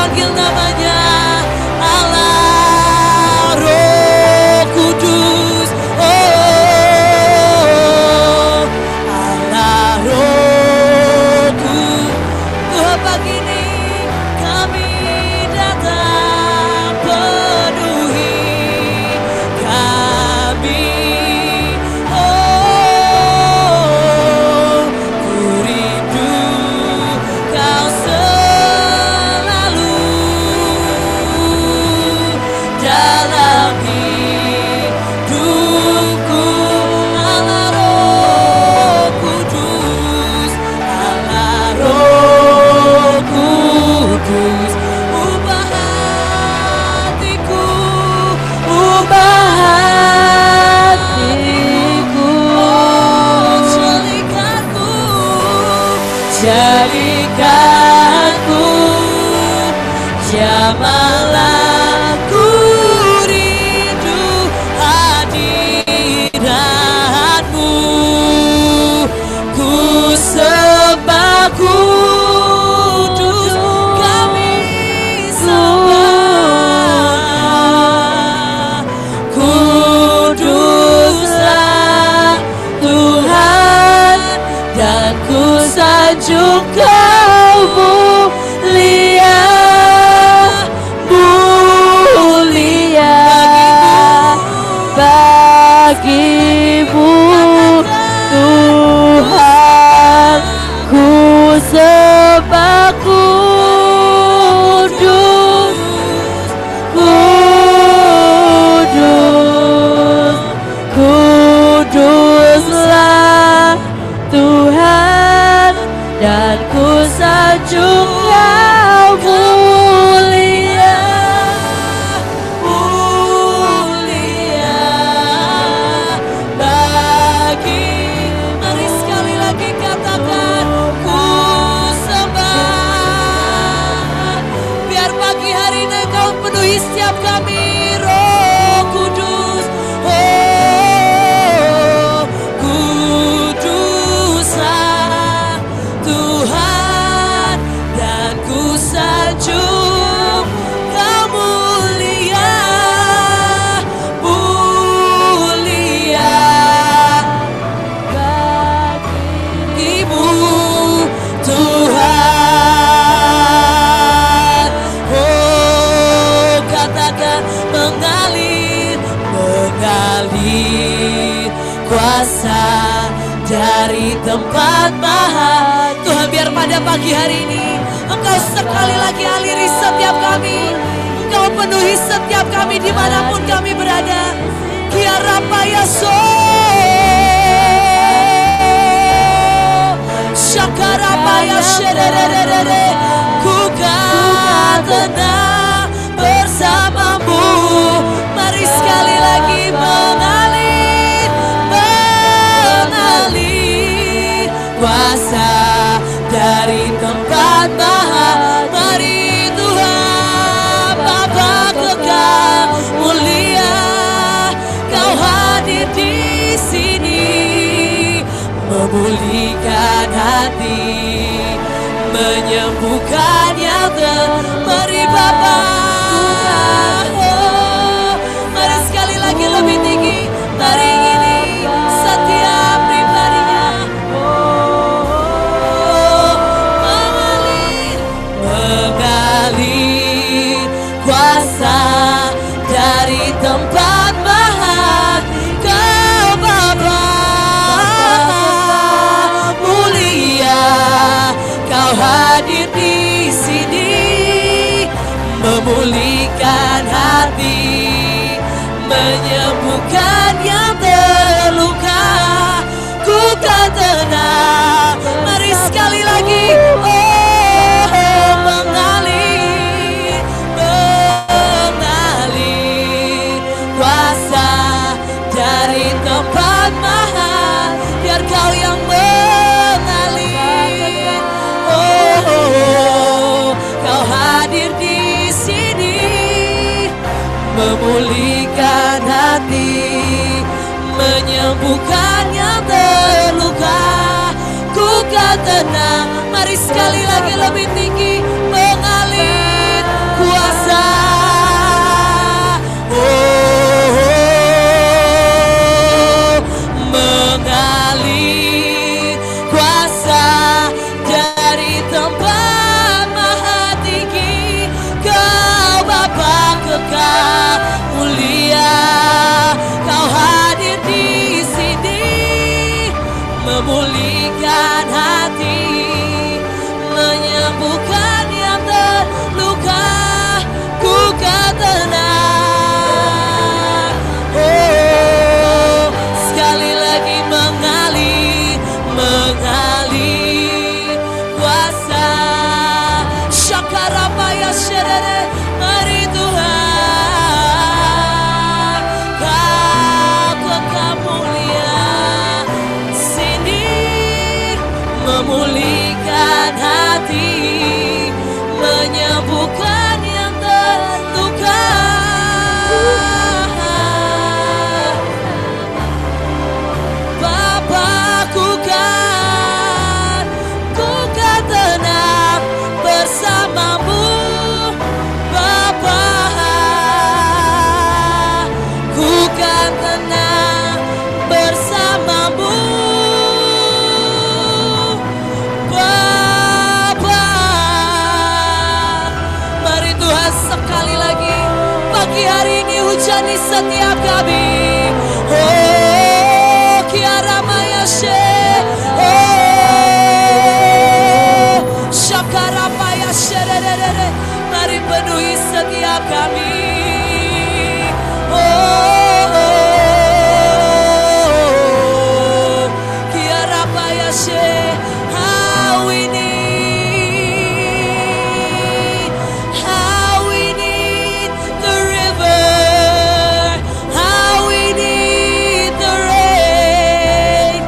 panggil namanya Allah Roh Kudus. Oh, Allah Roh Kudus. Tuhan, pagi ini kami datang penuhi kami. Oh, ku rindu Kau selalu dalam hidupku. Allah Roh Kudus, Allah Roh Kudus, ubah hatiku, ubah hatiku. Oh, jadikanku jamalah ku rindu hadiratmu. Ku sembah kudus, kami sembah. Kuduslah Tuhan, dan ku sanjung Kau mulia, mulia bagimu Tuhan. Ku sembah kudus, kudus, kuduslah Tuhan, dan ku sanjung Kau mulia, mulia bagi. Mari sekali lagi katakan, ku sembah. Biar pagi hari ini Kau penuhi setiap kami, Roh Kudus. Oh, kuduslah Tuhan, dan ku sanjung Kau mulia, mulia bagimu Tuhan. Oh, katakan mengalir, mengalir kuasa dari tempat maha. Tuhan, biar pada pagi hari ini Engkau sekali lagi aliri setiap kami, Engkau penuhi setiap kami dimanapun kami berada. Kiarapaya Shakarapaya Shererere, ku kan tenang bersamamu. Mari sekali lagi mengalir, mengalir kuasa dari tempat maha. Mari Tuhan Bapa kekal mulia, Kau hadir di sini, memulihkan hati, menyembuhkan yang Mari Bapa. Oh, mari sekali lagi lebih tinggi. Mari ini setiap pribadinya. Oh, mengalir, mengalir kuasa dari tempat maha. Kau Bapa mulia, Kau hadir di sini, memulihkan hati, menyembuhkan yang terluka. Ku kan tenang. Mari sekali lagi. Oh, mengalir, mengalir kuasa dari tempat maha. Biar Kau yang mengalir. Oh, Kau hadir di sini, memulihkan hati, menyembuhkan yang terluka. Ku kan tenang. Mari sekali lagi lebih tinggi. Mengalir, memulihkan hati, menyembuhkan yang terluka, ku kan tenang. Oh, sekali lagi mengalir kuasa. Syakarapaya syerere, mari Tuhan, Kau kekal mulia. Sini memulihkan hati, menyembuhkan yang terluka. Bapakku kan, ku kan tenang bersamamu. Bapa, ku kan tenang bersamamu. Bapa, mari Tuhan sekali lagi pagi hari ini hujani setiap kami. Oh, Kiara Maya She, oh, Syakara Maya She, mari penuhi setiap kami. Oh, Kiara Maya She, how we need the river, how we need the rain,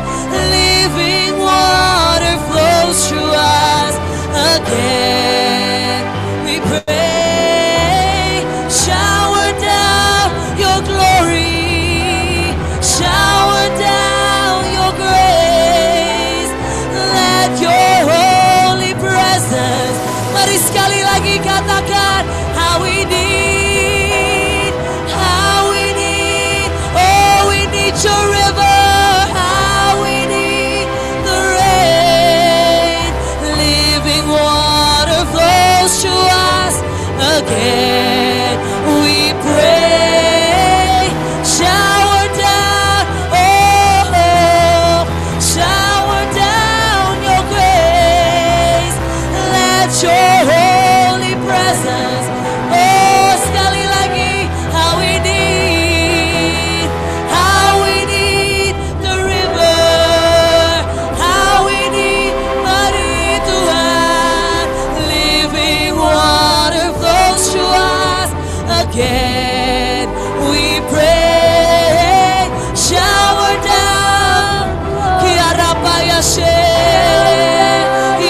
living water flows through us again. We pray, shower down your glory, shower down your grace, let your holy presence. Mari sekali lagi katakan, how we need, oh we need your river, how we need the rain, living water flows to us again. We pray, shower down, oh, shower down your grace, let your holy presence. Oh, sekali lagi, how we need the river, how we need, mari Tuhan, living water flows to us again. We pray, shower down, Kiara Paya She,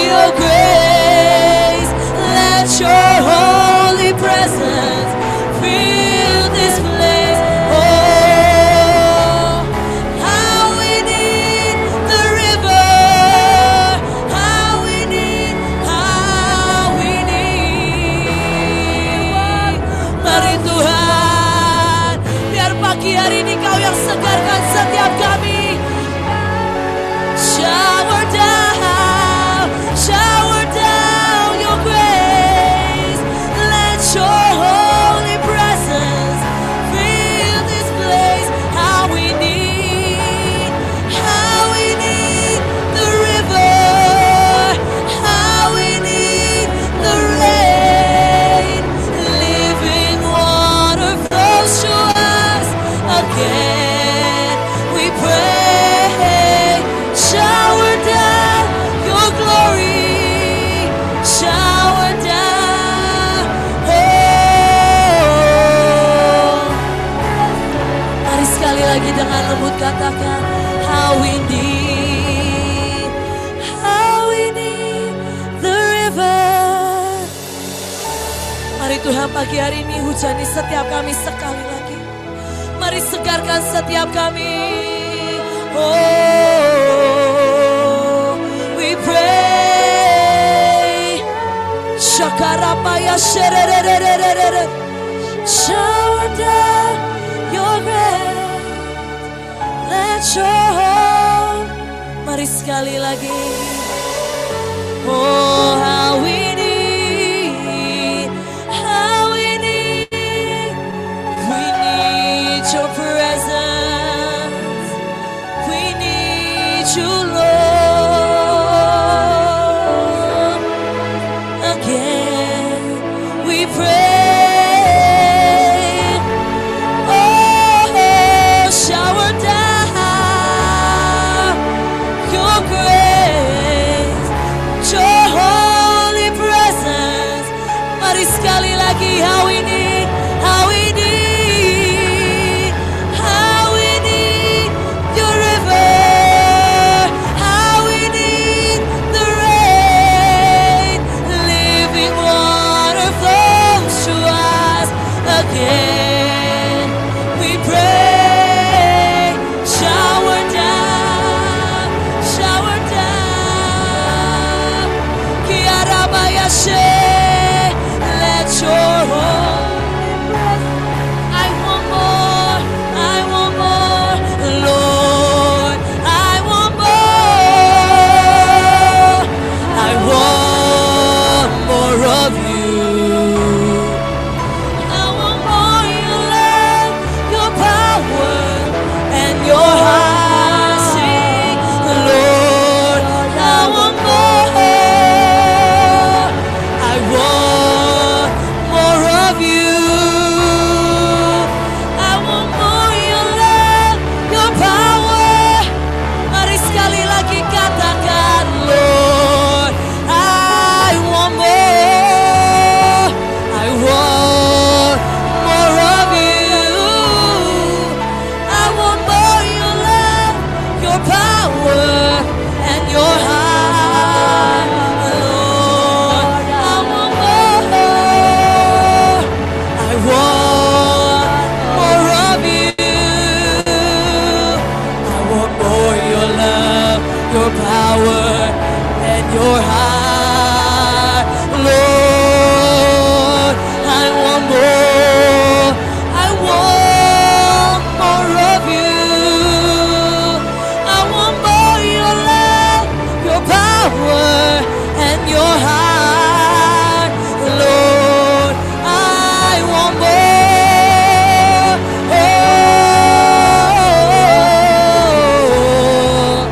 your grace, let your holy presence fill this place. Oh, how we need the river, how we need. Mari Tuhan, biar pagi hari ini Kau yang segarkan setiap kami. Shower down your grace, let your holy presence fill this place. How we need the river, how we need the rain, living water flows to us again. We pray, shower down your glory, shower down. Oh, mari sekali lagi dengan lembut katakan, how we need the river. Mari Tuhan pagi hari ini hujani setiap kami sekali lagi. Mari segarkan setiap kami. Oh, we pray. Shakarapaya sherererererere. Shower down your grace, let your hope. Mari sekali lagi. Oh, how we need your presence. We need need you, Lord. Again, we pray. Oh, shower down your grace, your holy presence. Mari sekali lagi, how we need, how we need, how we need your river, how we need the rain, living water flows to us again. We pray, shower down, shower down. Kiarabayashe, let your holy presence. I want more, I want more, Lord. I want more, I want more of you. I want more your love, your power, and your heart. Sing, Lord, I want more. I want more of you. I want more your love, your power. Mari sekali lagi katakan, Lord, I want more. I want more of you. I want more your love, your power, and your heart. Lord, I want more. I want more of you. I want more your love, your power, and your heart. Lord, I want more. I want more of you. I want more your love, your power, and your heart. Lord, I want more. Oh,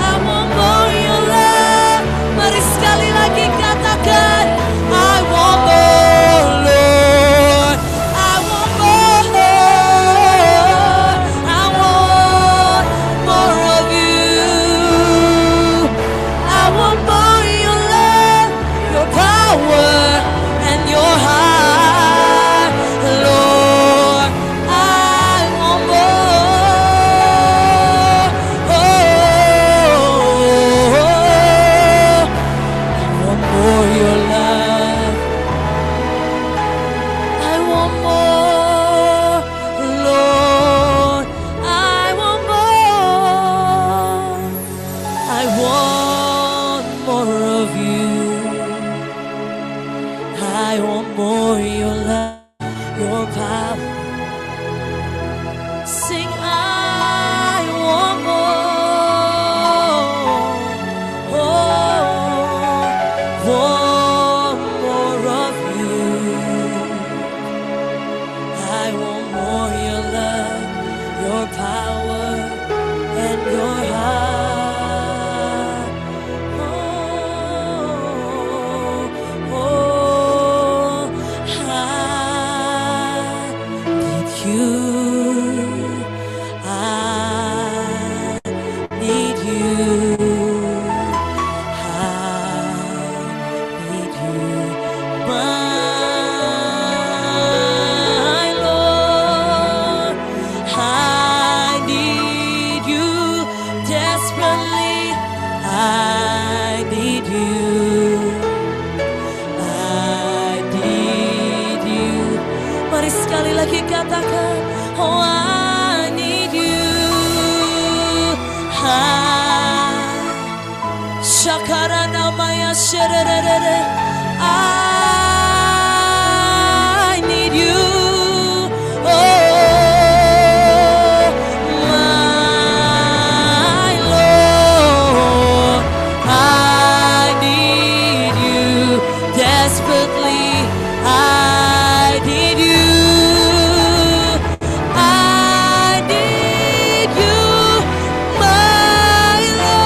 I want more your love. Mari sekali lagi katakan, I want more, Lord. I want more. I want more of you. I want more your love, your power, and your heart. Lord, I want more. I want more your love. I want more, Lord. I want more. I want more of you. I want more your love, your power. Sing, I want more. Oh, want more of you. I want more your love, your power, and your heart. Oh, I need you. I need you. I need you, my Lord. I need you desperately. I need you. I need you. Mari sekali lagi katakan, oh I need you. Shakarana maya sherere. I need you. Oh, my Lord, I need you desperately. I need you. I need you, my Lord.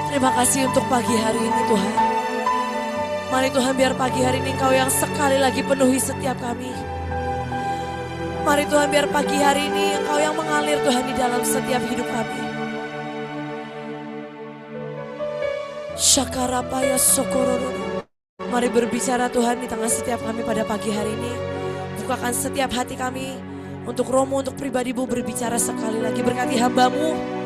Terima kasih untuk pagi hari ini Tuhan. Mari Tuhan, biar pagi hari ini Engkau yang sekali lagi penuhi setiap kami. Mari Tuhan, biar pagi hari ini Engkau yang mengalir Tuhan di dalam setiap hidup kami. Syakarapaya sokororo. Mari berbicara Tuhan di tengah setiap kami pada pagi hari ini. Bukakan setiap hati kami untuk rohmu, untuk pribadimu berbicara sekali lagi. Berkati hamba-Mu.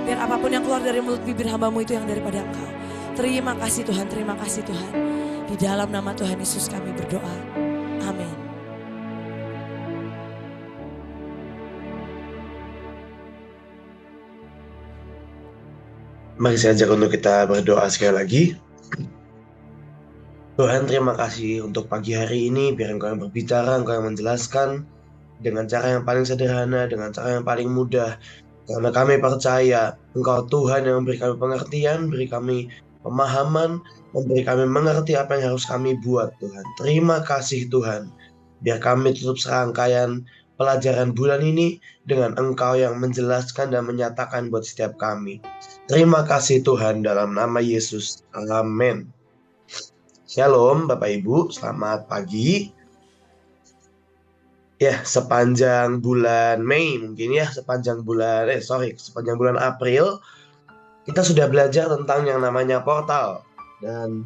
Biar apapun yang keluar dari mulut bibir hamba-Mu itu yang daripada Engkau. Terima kasih Tuhan, terima kasih Tuhan. Di dalam nama Tuhan Yesus kami berdoa. Amin. Mari saya ajak untuk kita berdoa sekali lagi. Tuhan, terima kasih untuk pagi hari ini. Biar Engkau yang berbicara, Engkau yang menjelaskan dengan cara yang paling sederhana, dengan cara yang paling mudah. Karena kami percaya Engkau Tuhan yang memberi kami pengertian, beri kami pemahaman, memberi kami mengerti apa yang harus kami buat Tuhan. Terima kasih Tuhan. Biar kami tutup serangkaian pelajaran bulan ini dengan Engkau yang menjelaskan dan menyatakan buat setiap kami. Terima kasih Tuhan, dalam nama Yesus. Amin. Shalom Bapak Ibu, selamat pagi. Ya, sepanjang bulan Mei mungkin ya, sepanjang bulan April kita sudah belajar tentang yang namanya portal. Dan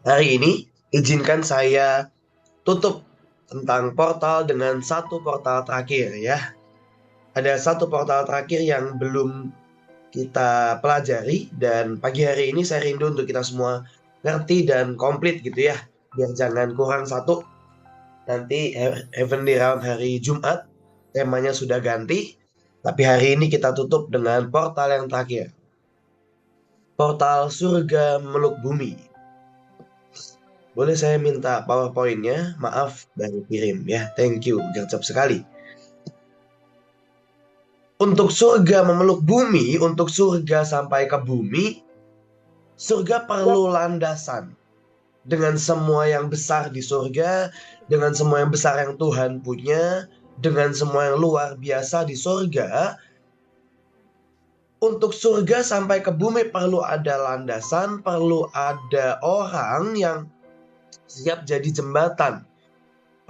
hari ini izinkan saya tutup tentang portal dengan satu portal terakhir ya. Ada satu portal terakhir yang belum kita pelajari, dan pagi hari ini saya rindu untuk kita semua ngerti dan komplit gitu ya. Biar jangan kurang satu. Nanti Heavenly Realm hari Jumat temanya sudah ganti, tapi hari ini kita tutup dengan portal yang terakhir. Portal surga meluk bumi. Boleh saya minta PowerPoint-nya? Maaf, baru kirim ya. Thank you, gercep sekali. Untuk surga memeluk bumi, untuk surga sampai ke bumi, surga perlu landasan. Dengan semua yang besar di surga, dengan semua yang besar yang Tuhan punya, dengan semua yang luar biasa di surga, untuk surga sampai ke bumi perlu ada landasan, perlu ada orang yang siap jadi jembatan,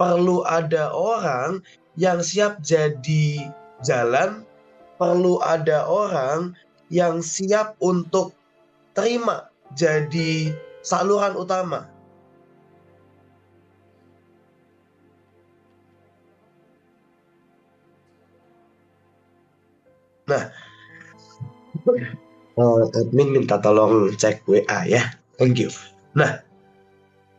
perlu ada orang yang siap jadi jalan, perlu ada orang yang siap untuk terima jadi saluran utama. Nah, admin minta tolong cek WA ya. Thank you. Nah,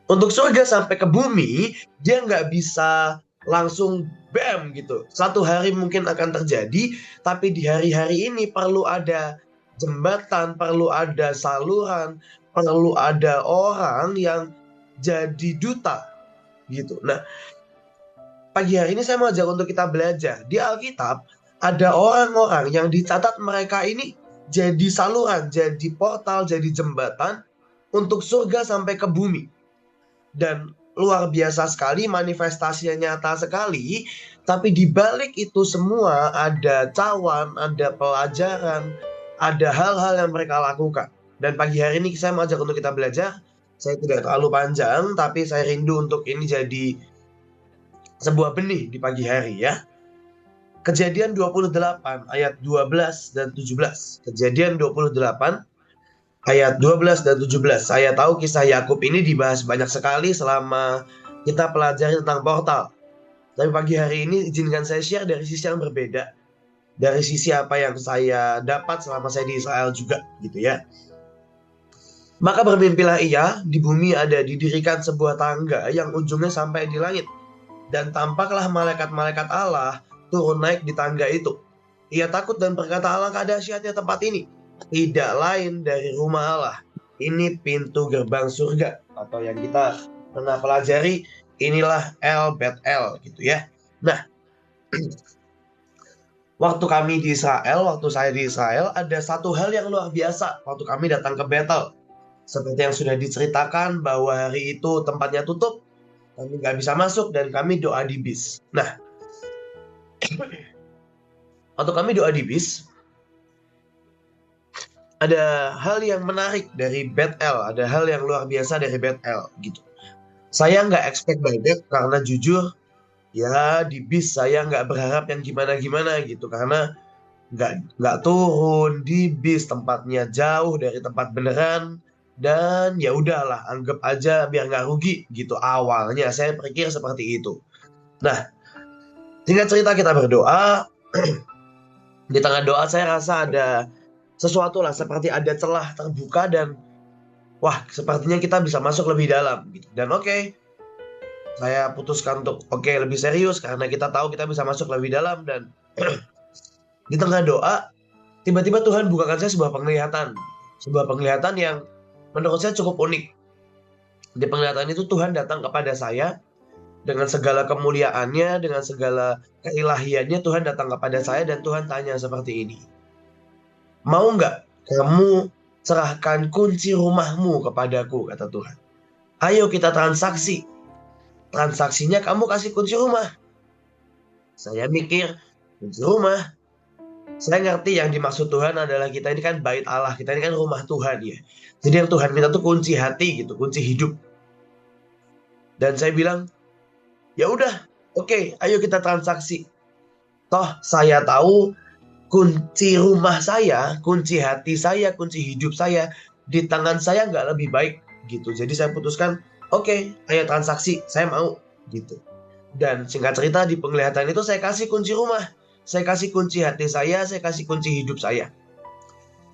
untuk surga sampai ke bumi, dia nggak bisa langsung bam gitu. Satu hari mungkin akan terjadi, tapi di hari-hari ini perlu ada jembatan, perlu ada saluran, perlu ada orang yang jadi duta gitu. Nah, pagi hari ini saya mau ajak untuk kita belajar. Di Alkitab ada orang-orang yang dicatat mereka ini jadi saluran, jadi portal, jadi jembatan untuk surga sampai ke bumi. Dan luar biasa sekali, manifestasinya nyata sekali. Tapi di balik itu semua ada cawan, ada pelajaran, ada hal-hal yang mereka lakukan. Dan pagi hari ini saya mau ajak untuk kita belajar. Saya tidak terlalu panjang, tapi saya rindu untuk ini jadi sebuah benih di pagi hari ya. Kejadian 28 ayat 12 dan 17. Kejadian 28 ayat 12 dan 17. Saya tahu kisah Yakub ini dibahas banyak sekali selama kita pelajari tentang portal. Tapi pagi hari ini izinkan saya share dari sisi yang berbeda. Dari sisi apa yang saya dapat selama saya di Israel juga gitu ya. Maka bermimpilah ia, di bumi ada didirikan sebuah tangga yang ujungnya sampai di langit. Dan tampaklah malaikat-malaikat Allah turun naik di tangga itu. Ia takut dan berkata, alangkah dahsyatnya tempat ini. Tidak lain dari rumah Allah. Ini pintu gerbang surga. Atau yang kita pernah pelajari, inilah El Bet El gitu ya. Nah, waktu saya di Israel, ada satu hal yang luar biasa waktu kami datang ke Betel. Seperti yang sudah diceritakan bahwa hari itu tempatnya tutup, kami nggak bisa masuk dan kami doa di bis. Nah, waktu kami doa di bis, ada hal yang menarik dari Betel, ada hal yang luar biasa dari Betel gitu. Saya nggak expect banyak karena jujur, ya di bis saya nggak berharap yang gimana-gimana gitu karena nggak turun di bis, tempatnya jauh dari tempat beneran. Dan ya udahlah, anggap aja biar nggak rugi gitu. Awalnya saya pikir seperti itu. Nah, singkat cerita kita berdoa. Di tengah doa saya rasa ada sesuatu lah, seperti ada celah terbuka dan wah, sepertinya kita bisa masuk lebih dalam gitu. Dan oke, saya putuskan untuk lebih serius karena kita tahu kita bisa masuk lebih dalam. Dan di tengah doa, tiba-tiba Tuhan bukakan saya sebuah penglihatan yang menurut saya cukup unik. Di penglihatan itu Tuhan datang kepada saya dengan segala kemuliaannya, dengan segala keilahiannya. Tuhan datang kepada saya dan Tuhan tanya seperti ini. Mau nggak kamu serahkan kunci rumahmu kepadaku, kata Tuhan. Ayo kita transaksi. Transaksinya kamu kasih kunci rumah. Saya mikir, kunci rumah. Saya ngerti yang dimaksud Tuhan adalah kita ini kan bait Allah, kita ini kan rumah Tuhan ya. Jadi yang Tuhan minta tuh kunci hati gitu, kunci hidup. Dan saya bilang, ya udah, oke, ayo kita transaksi. Toh saya tahu kunci rumah saya, kunci hati saya, kunci hidup saya di tangan saya nggak lebih baik gitu. Jadi saya putuskan, oke, ayo transaksi, saya mau gitu. Dan singkat cerita di penglihatan itu saya kasih kunci rumah. Saya kasih kunci hati saya kasih kunci hidup saya.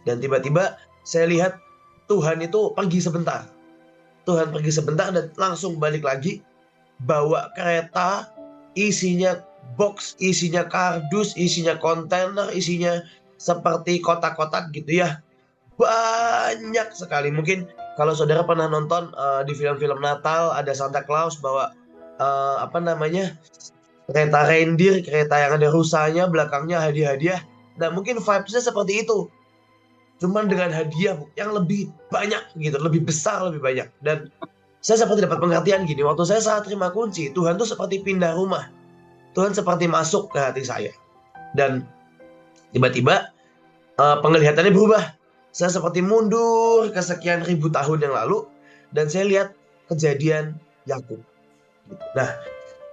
Dan tiba-tiba saya lihat Tuhan itu pergi sebentar. Tuhan pergi sebentar dan langsung balik lagi. Bawa kereta, isinya box, isinya kardus, isinya kontainer, isinya seperti kotak-kotak gitu ya. Banyak sekali. Mungkin kalau saudara pernah nonton di film-film Natal, ada Santa Claus bawa kereta reindeer, kereta yang ada rusanya, belakangnya hadiah-hadiah. Nah mungkin vibes-nya seperti itu. Cuman dengan hadiah yang lebih banyak gitu, lebih besar, lebih banyak. Dan saya seperti dapat pengertian gini, waktu saya saat terima kunci, Tuhan tuh seperti pindah rumah. Tuhan seperti masuk ke hati saya. Dan tiba-tiba penglihatannya berubah. Saya seperti mundur ke sekian ribu tahun yang lalu. Dan saya lihat kejadian Yakub. Nah,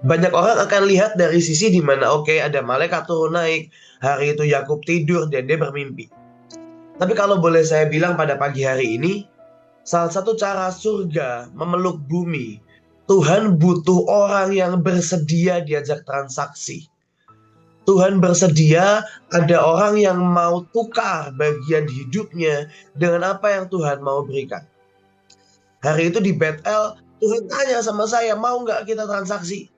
banyak orang akan lihat dari sisi di mana ada malaikat turun naik, hari itu Yakub tidur dan dia bermimpi. Tapi kalau boleh saya bilang pada pagi hari ini, salah satu cara surga memeluk bumi, Tuhan butuh orang yang bersedia diajak transaksi. Tuhan bersedia ada orang yang mau tukar bagian hidupnya dengan apa yang Tuhan mau berikan. Hari itu di Betel, Tuhan tanya sama saya, mau nggak kita transaksi?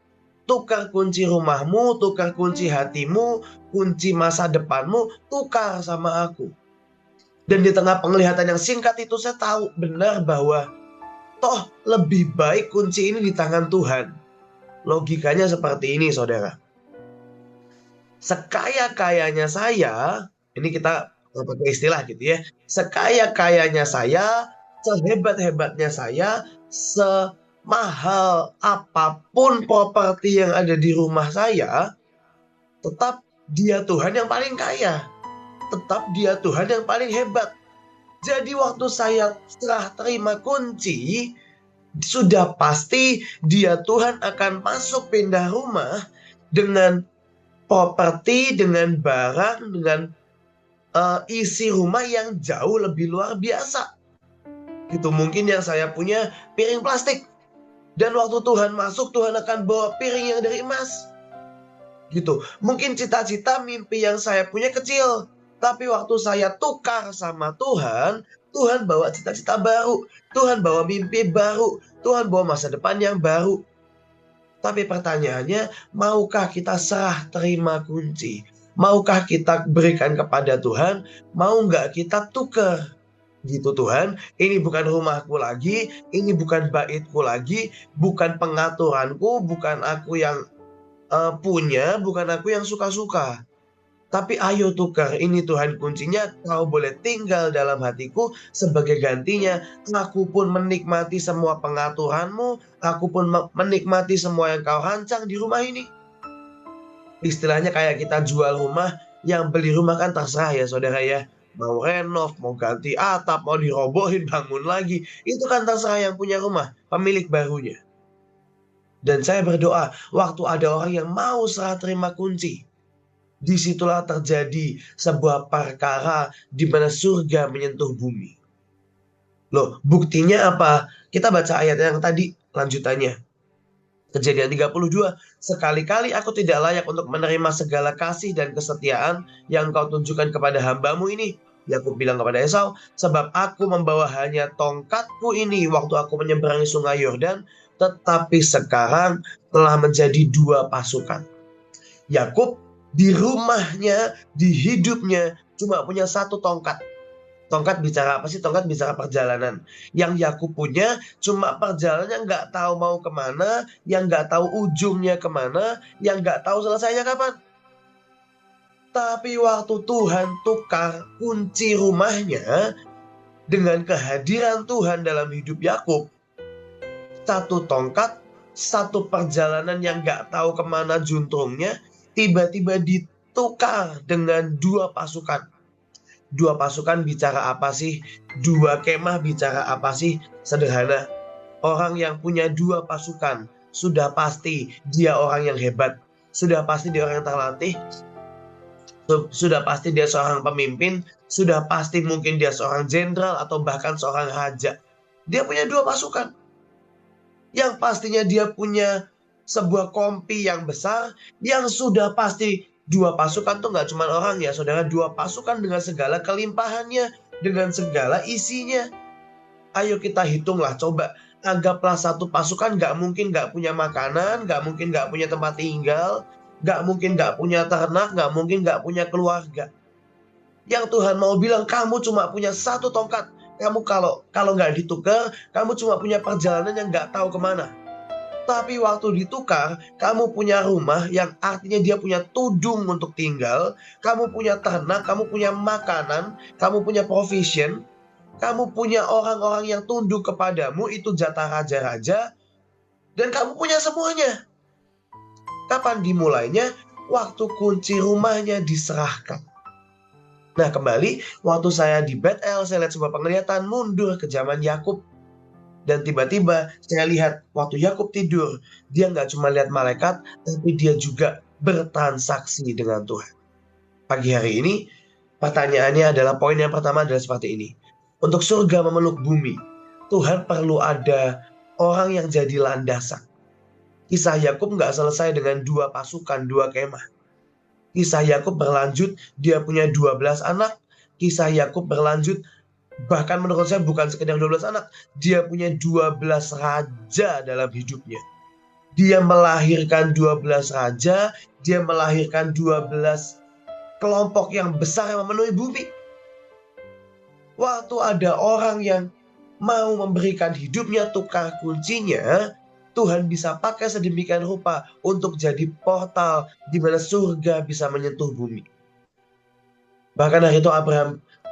Tukar kunci rumahmu, tukar kunci hatimu, kunci masa depanmu, tukar sama aku. Dan di tengah penglihatan yang singkat itu saya tahu benar bahwa toh lebih baik kunci ini di tangan Tuhan. Logikanya seperti ini saudara. Sekaya-kayanya saya, ini kita pakai istilah gitu ya. Sekaya-kayanya saya, sehebat-hebatnya saya, semahal apapun properti yang ada di rumah saya, tetap dia Tuhan yang paling kaya. Tetap dia Tuhan yang paling hebat. Jadi waktu saya setelah terima kunci, sudah pasti dia Tuhan akan masuk pindah rumah dengan properti, dengan barang, dengan isi rumah yang jauh lebih luar biasa. Gitu, mungkin yang saya punya piring plastik. Dan waktu Tuhan masuk, Tuhan akan bawa piring yang dari emas. Gitu. Mungkin cita-cita mimpi yang saya punya kecil, tapi waktu saya tukar sama Tuhan, Tuhan bawa cita-cita baru, Tuhan bawa mimpi baru, Tuhan bawa masa depan yang baru. Tapi pertanyaannya, maukah kita serah terima kunci? Maukah kita berikan kepada Tuhan? Mau nggak kita tukar? Gitu, Tuhan, ini bukan rumahku lagi, ini bukan baitku lagi, bukan pengaturanku, bukan aku yang punya, bukan aku yang suka-suka. Tapi ayo tukar, ini Tuhan kuncinya, kau boleh tinggal dalam hatiku, sebagai gantinya aku pun menikmati semua pengaturanmu, aku pun menikmati semua yang kau rancang di rumah ini. Istilahnya kayak kita jual rumah, yang beli rumah kan terserah ya saudara ya. Mau renov, mau ganti atap, mau dirobohin, bangun lagi, itu kan terserah yang punya rumah, pemilik barunya. Dan saya berdoa, waktu ada orang yang mau serah terima kunci, disitulah terjadi sebuah perkara di mana surga menyentuh bumi. Loh, buktinya apa? Kita baca ayat yang tadi, lanjutannya. Kejadian 32, sekali-kali aku tidak layak untuk menerima segala kasih dan kesetiaan yang kau tunjukkan kepada hambamu ini. Yakub bilang kepada Esau, sebab aku membawa hanya tongkatku ini waktu aku menyeberangi sungai Yordan, tetapi sekarang telah menjadi 2 pasukan. Yakub di rumahnya, di hidupnya cuma punya 1 tongkat. Tongkat bicara apa sih? Tongkat bicara perjalanan. Yang Yakub punya cuma perjalanannya nggak tahu mau kemana, yang nggak tahu ujungnya kemana, yang nggak tahu selesainya kapan. Tapi waktu Tuhan tukar kunci rumahnya dengan kehadiran Tuhan dalam hidup Yakub, 1 tongkat, 1 perjalanan yang nggak tahu kemana juntrungnya, tiba-tiba ditukar dengan 2 pasukan. 2 pasukan bicara apa sih? 2 kemah bicara apa sih? Sederhana. Orang yang punya 2 pasukan, sudah pasti dia orang yang hebat. Sudah pasti dia orang yang terlatih. Sudah pasti dia seorang pemimpin. Sudah pasti mungkin dia seorang jenderal atau bahkan seorang raja. Dia punya 2 pasukan. Yang pastinya dia punya sebuah kompi yang besar, yang sudah pasti 2 pasukan tuh nggak cuma orang ya saudara, 2 pasukan dengan segala kelimpahannya, dengan segala isinya. Ayo kita hitunglah, coba anggaplah 1 pasukan nggak mungkin nggak punya makanan, nggak mungkin nggak punya tempat tinggal, nggak mungkin nggak punya ternak, nggak mungkin nggak punya keluarga. Yang Tuhan mau bilang, kamu cuma punya 1 tongkat. Kamu kalau nggak ditukar, kamu cuma punya perjalanan yang nggak tahu kemana. Tapi waktu ditukar, kamu punya rumah yang artinya dia punya tudung untuk tinggal, kamu punya ternak, kamu punya makanan, kamu punya provision, kamu punya orang-orang yang tunduk kepadamu, itu jatah raja-raja, dan kamu punya semuanya. Kapan dimulainya? Waktu kunci rumahnya diserahkan. Nah kembali, waktu saya di Betel, saya lihat sebuah penglihatan mundur ke zaman Yakub. Dan tiba-tiba saya lihat waktu Yakub tidur, dia nggak cuma lihat malaikat, tapi dia juga bertransaksi dengan Tuhan. Pagi hari ini, pertanyaannya adalah, poin yang pertama adalah seperti ini. Untuk surga memeluk bumi, Tuhan perlu ada orang yang jadi landasan. Kisah Yakub nggak selesai dengan 2 pasukan, 2 kemah. Kisah Yakub berlanjut, dia punya 12 anak. Kisah Yakub berlanjut, bahkan menurut saya bukan sekedar 12 anak, dia punya 12 raja dalam hidupnya. Dia melahirkan 12 raja, dia melahirkan 12 kelompok yang besar yang memenuhi bumi. Waktu ada orang yang mau memberikan hidupnya tukar kuncinya, Tuhan bisa pakai sedemikian rupa untuk jadi portal di mana surga bisa menyentuh bumi. Bahkan hari itu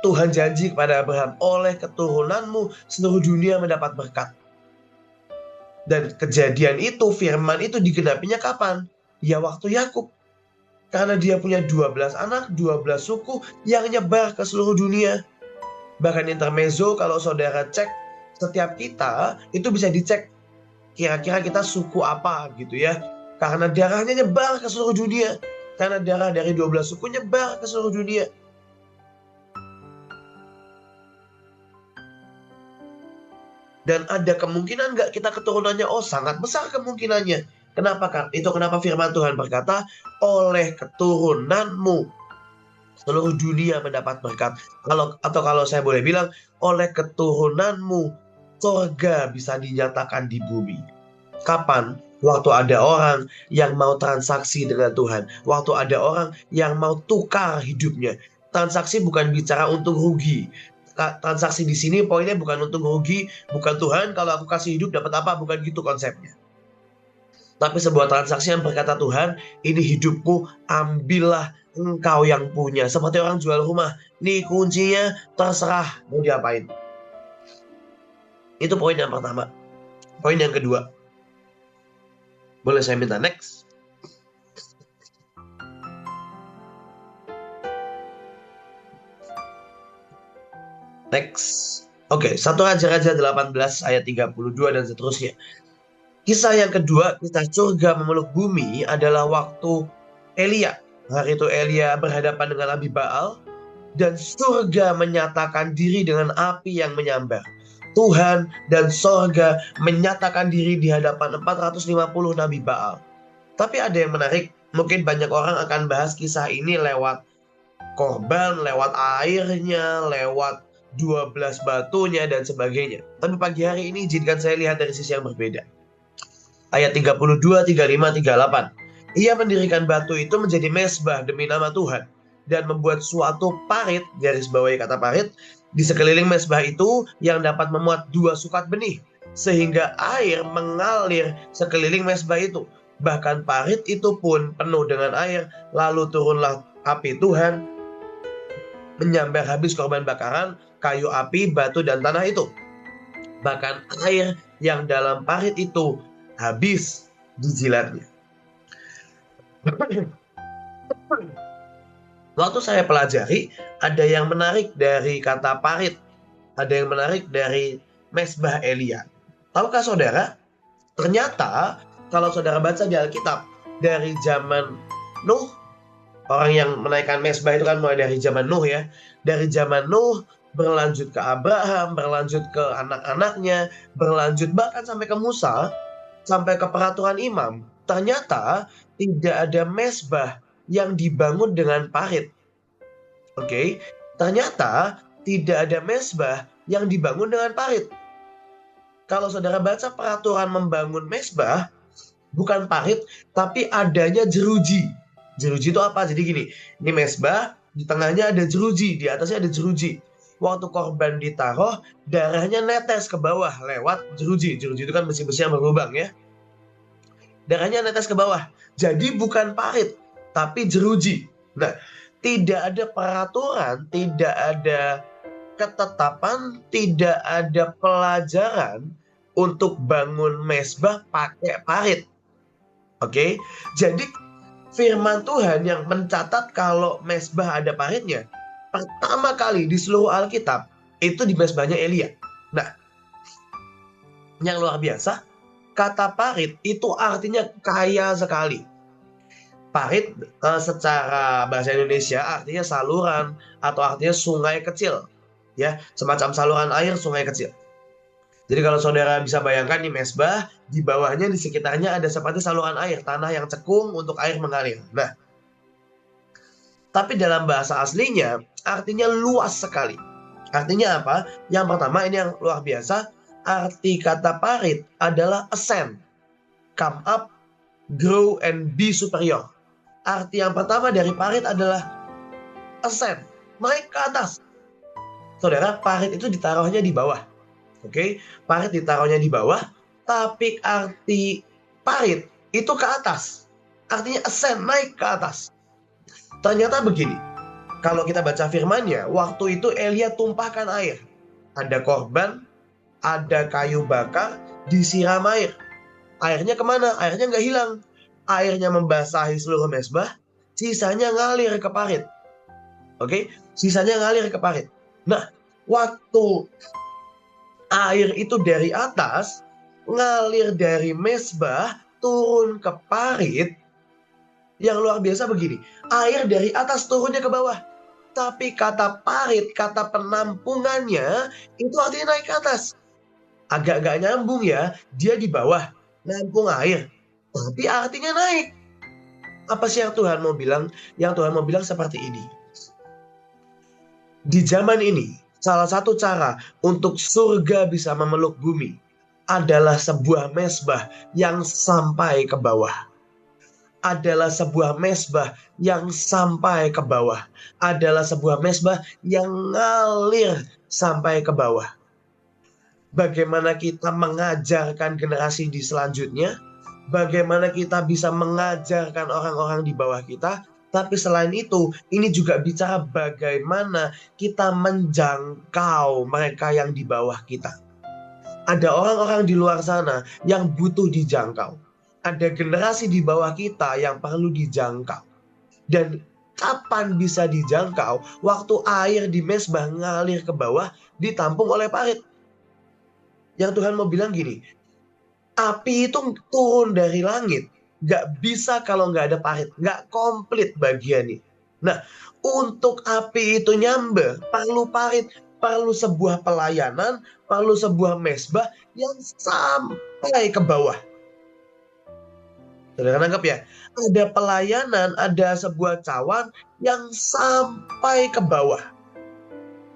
Tuhan janji kepada Abraham, oleh keturunanmu seluruh dunia mendapat berkat. Dan kejadian itu, firman itu digenapinya kapan? Ya waktu Yakub. Karena dia punya 12 anak, 12 suku yang nyebar ke seluruh dunia. Bahkan intermezzo, kalau saudara cek setiap kita, itu bisa dicek kira-kira kita suku apa gitu ya. Karena darahnya nyebar ke seluruh dunia. Karena darah dari 12 suku nyebar ke seluruh dunia. Dan ada kemungkinan nggak kita keturunannya? Oh, sangat besar kemungkinannya. Kenapa kan? Itu kenapa firman Tuhan berkata, oleh keturunanmu seluruh dunia mendapat berkat. Atau kalau saya boleh bilang, oleh keturunanmu surga bisa dinyatakan di bumi. Kapan? Waktu ada orang yang mau transaksi dengan Tuhan. Waktu ada orang yang mau tukar hidupnya. Transaksi bukan bicara untung rugi. Transaksi di sini poinnya bukan untung rugi, bukan Tuhan kalau aku kasih hidup dapat apa, bukan gitu konsepnya. Tapi sebuah transaksi yang berkata, Tuhan, ini hidupku, ambillah engkau yang punya. Seperti orang jual rumah, nih kuncinya, terserah mau diapain. Itu poin yang pertama. Poin yang kedua, boleh saya minta next? Next. Oke, 1 Raja-Raja 18 ayat 32 dan seterusnya. Kisah yang kedua, kisah surga memeluk bumi adalah waktu Elia. Hari itu Elia berhadapan dengan Nabi Baal dan surga menyatakan diri dengan api yang menyambar. Tuhan dan surga menyatakan diri di hadapan 450 Nabi Baal. Tapi ada yang menarik, mungkin banyak orang akan bahas kisah ini lewat korban, lewat airnya, lewat 12 batunya dan sebagainya. Tapi pagi hari ini izinkan saya lihat dari sisi yang berbeda. Ayat 32, 35, 38. Ia mendirikan batu itu menjadi mezbah demi nama Tuhan dan membuat suatu parit, garis bawahi kata parit, di sekeliling mezbah itu yang dapat memuat 2 sukat benih, sehingga air mengalir sekeliling mezbah itu. Bahkan parit itu pun penuh dengan air, lalu turunlah api Tuhan menyambar habis korban bakaran, kayu api, batu, dan tanah itu. Bahkan air yang dalam parit itu habis dijilatnya. Waktu saya pelajari, ada yang menarik dari kata parit, ada yang menarik dari mezbah Elia. Tahukah saudara, ternyata kalau saudara baca di Alkitab, dari zaman Nuh, orang yang menaikkan mezbah itu kan mulai dari zaman Nuh ya. Dari zaman Nuh berlanjut ke Abraham, berlanjut ke anak-anaknya, berlanjut bahkan sampai ke Musa, sampai ke peraturan imam. Ternyata tidak ada mezbah yang dibangun dengan parit. Oke, ternyata tidak ada mezbah yang dibangun dengan parit. Kalau saudara baca peraturan membangun mezbah, bukan parit, tapi adanya jeruji. Jeruji itu apa? Jadi gini, ini mezbah, di tengahnya ada jeruji, di atasnya ada jeruji. Waktu korban ditaruh, darahnya netes ke bawah lewat jeruji. Jeruji itu kan besi-besi yang berlubang ya. Darahnya netes ke bawah. Jadi bukan parit, tapi jeruji. Nah, tidak ada peraturan, tidak ada ketetapan, tidak ada pelajaran untuk bangun mezbah pakai parit. Oke, jadi firman Tuhan yang mencatat kalau mezbah ada paritnya, pertama kali di seluruh Alkitab itu di mezbahnya Elia. Nah, yang luar biasa, kata parit itu artinya kaya sekali. Parit secara bahasa Indonesia artinya saluran atau artinya sungai kecil, ya, semacam saluran air sungai kecil. Jadi kalau saudara bisa bayangkan nih mezbah, di bawahnya di sekitarnya ada seperti saluran air, tanah yang cekung untuk air mengalir. Nah, tapi dalam bahasa aslinya artinya luas sekali. Artinya apa? Yang pertama, ini yang luar biasa, arti kata parit adalah ascend, come up, grow, and be superior. Arti yang pertama dari parit adalah ascend, naik ke atas. Saudara, parit itu ditaruhnya di bawah. Oke, parit ditaruhnya di bawah, tapi arti parit itu ke atas. Artinya ascend, naik ke atas. Ternyata begini, kalau kita baca firman-Nya, waktu itu Elia tumpahkan air. Ada korban, ada kayu bakar, disiram air. Airnya kemana? Airnya nggak hilang. Airnya membasahi seluruh mezbah, sisanya ngalir ke parit. Oke, sisanya ngalir ke parit. Nah, waktu air itu dari atas, ngalir dari mezbah, turun ke parit, yang luar biasa begini, air dari atas turunnya ke bawah. Tapi kata parit, kata penampungannya, itu artinya naik ke atas. Agak gak nyambung ya, dia di bawah, nampung air, tapi artinya naik. Apa sih yang Tuhan mau bilang? Yang Tuhan mau bilang seperti ini. Di zaman ini, salah satu cara untuk surga bisa memeluk bumi adalah sebuah mezbah yang sampai ke bawah. Adalah sebuah mezbah yang sampai ke bawah. Adalah sebuah mezbah yang ngalir sampai ke bawah. Bagaimana kita mengajarkan generasi di selanjutnya, bagaimana kita bisa mengajarkan orang-orang di bawah kita, tapi selain itu, ini juga bicara bagaimana kita menjangkau mereka yang di bawah kita. Ada orang-orang di luar sana yang butuh dijangkau. Ada generasi di bawah kita yang perlu dijangkau. Dan kapan bisa dijangkau? Waktu air di mezbah ngalir ke bawah, ditampung oleh parit. Yang Tuhan mau bilang gini, api itu turun dari langit, gak bisa kalau gak ada parit, gak komplit bagiannya. Nah, untuk api itu nyamber, perlu parit, perlu sebuah pelayanan, perlu sebuah mezbah yang sampai ke bawah. Saudara nangkep ya? Ada pelayanan, ada sebuah cawan yang sampai ke bawah.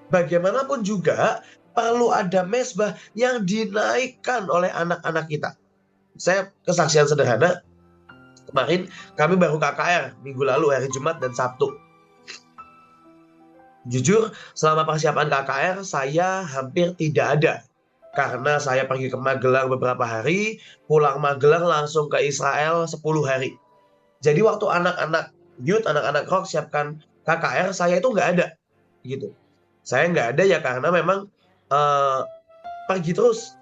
Bagaimanapun juga, perlu ada mezbah yang dinaikkan oleh anak-anak kita. Saya kesaksian sederhana, kemarin kami baru KKR minggu lalu hari Jumat dan Sabtu. Jujur, selama persiapan KKR saya hampir tidak ada. Karena saya pergi ke Magelang beberapa hari, pulang Magelang langsung ke Israel 10 hari. Jadi waktu anak-anak youth, anak-anak rock siapkan KKR, saya itu nggak ada. Gitu. Saya nggak ada ya karena memang pergi terus.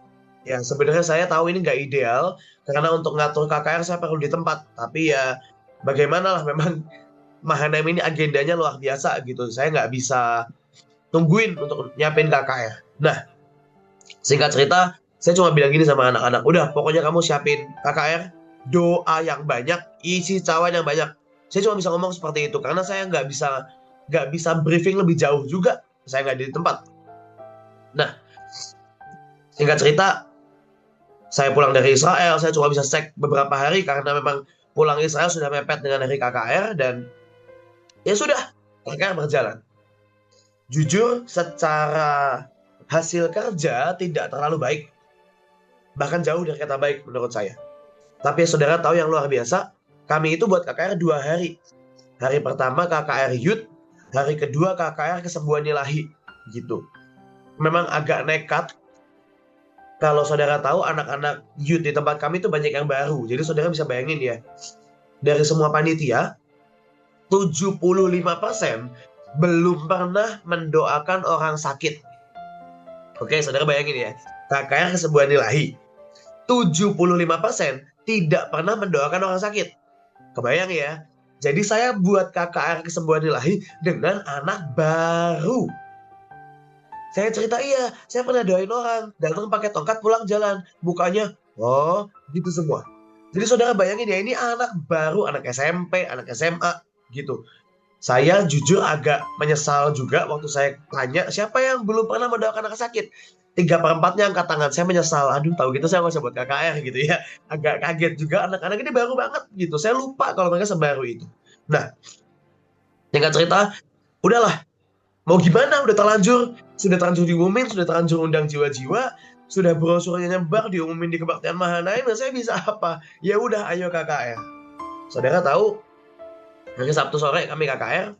Ya sebenarnya saya tahu ini nggak ideal, karena untuk ngatur KKR saya perlu di tempat. Tapi ya bagaimana lah, memang Mahanaim ini agendanya luar biasa gitu. Saya nggak bisa tungguin untuk nyiapin KKR. Nah, singkat cerita, saya cuma bilang gini sama anak-anak, udah pokoknya kamu siapin KKR, doa yang banyak, isi cawan yang banyak. Saya cuma bisa ngomong seperti itu, karena saya nggak bisa briefing lebih jauh juga. Saya nggak di tempat. Nah, singkat cerita, saya pulang dari Israel, saya cuma bisa cek beberapa hari, karena memang pulang Israel sudah mepet dengan hari KKR, dan ya sudah, KKR berjalan. Jujur, secara hasil kerja tidak terlalu baik. Bahkan jauh dari kata baik menurut saya. Tapi saudara tahu yang luar biasa, kami itu buat KKR 2 hari. Hari pertama KKR Youth, hari kedua KKR Kesembuhan Ilahi. Gitu. Memang agak nekat. Kalau saudara tahu, anak-anak youth di tempat kami itu banyak yang baru. Jadi saudara bisa bayangin ya, dari semua panitia, 75% belum pernah mendoakan orang sakit. Oke, saudara bayangin ya, KKR Kesembuhan Ilahi, 75% tidak pernah mendoakan orang sakit. Kebayang ya? Jadi saya buat KKR Kesembuhan Ilahi dengan anak baru. Saya cerita, iya, saya pernah doain orang, datang pakai tongkat, pulang jalan. Mukanya, oh, gitu semua. Jadi saudara bayangin ya, ini anak baru, anak SMP, anak SMA, gitu. Saya jujur agak menyesal juga waktu saya tanya, siapa yang belum pernah mendoakan anak sakit? 3/4-nya angkat tangan. Saya menyesal, aduh tahu gitu saya nggak usah buat KKR gitu ya. Agak kaget juga, anak-anak ini baru banget gitu. Saya lupa kalau mereka sebaru itu. Nah, singkat cerita, udahlah. Mau gimana, udah terlanjur diumumin, sudah terlanjur undang jiwa-jiwa, sudah brosurnya nyebar, diumumin di Kebaktian Mahanaim, dan saya bisa apa? Ya udah, ayo KKR. Saudara tahu, hari Sabtu sore kami KKR,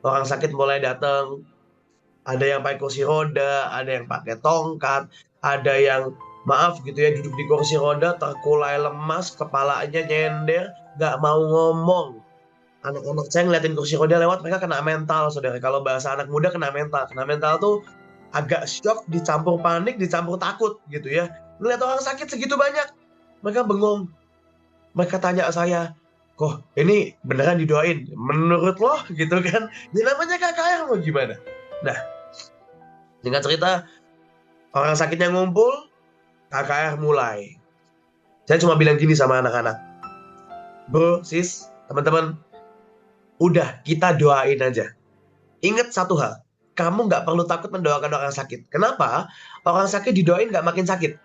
orang sakit mulai datang, ada yang pakai kursi roda, ada yang pakai tongkat, ada yang maaf gitu ya, duduk di kursi roda, terkulai lemas, kepalanya nyender, gak mau ngomong. Anak-anak saya ngeliatin kursi roda lewat, mereka kena mental, saudara. Kalau bahasa anak muda kena mental. Kena mental tuh agak shock, dicampur panik, dicampur takut gitu ya. Ngeliat orang sakit segitu banyak, mereka bengong. Mereka tanya saya, kok ini beneran didoain? Menurut lo gitu kan? Ya namanya KKR mau gimana? Nah, singkat cerita, orang sakitnya ngumpul, KKR mulai. Saya cuma bilang gini sama anak-anak, bro, sis, teman-teman, udah kita doain aja. Ingat satu hal, kamu nggak perlu takut mendoakan orang sakit. Kenapa? Orang sakit didoain nggak makin sakit.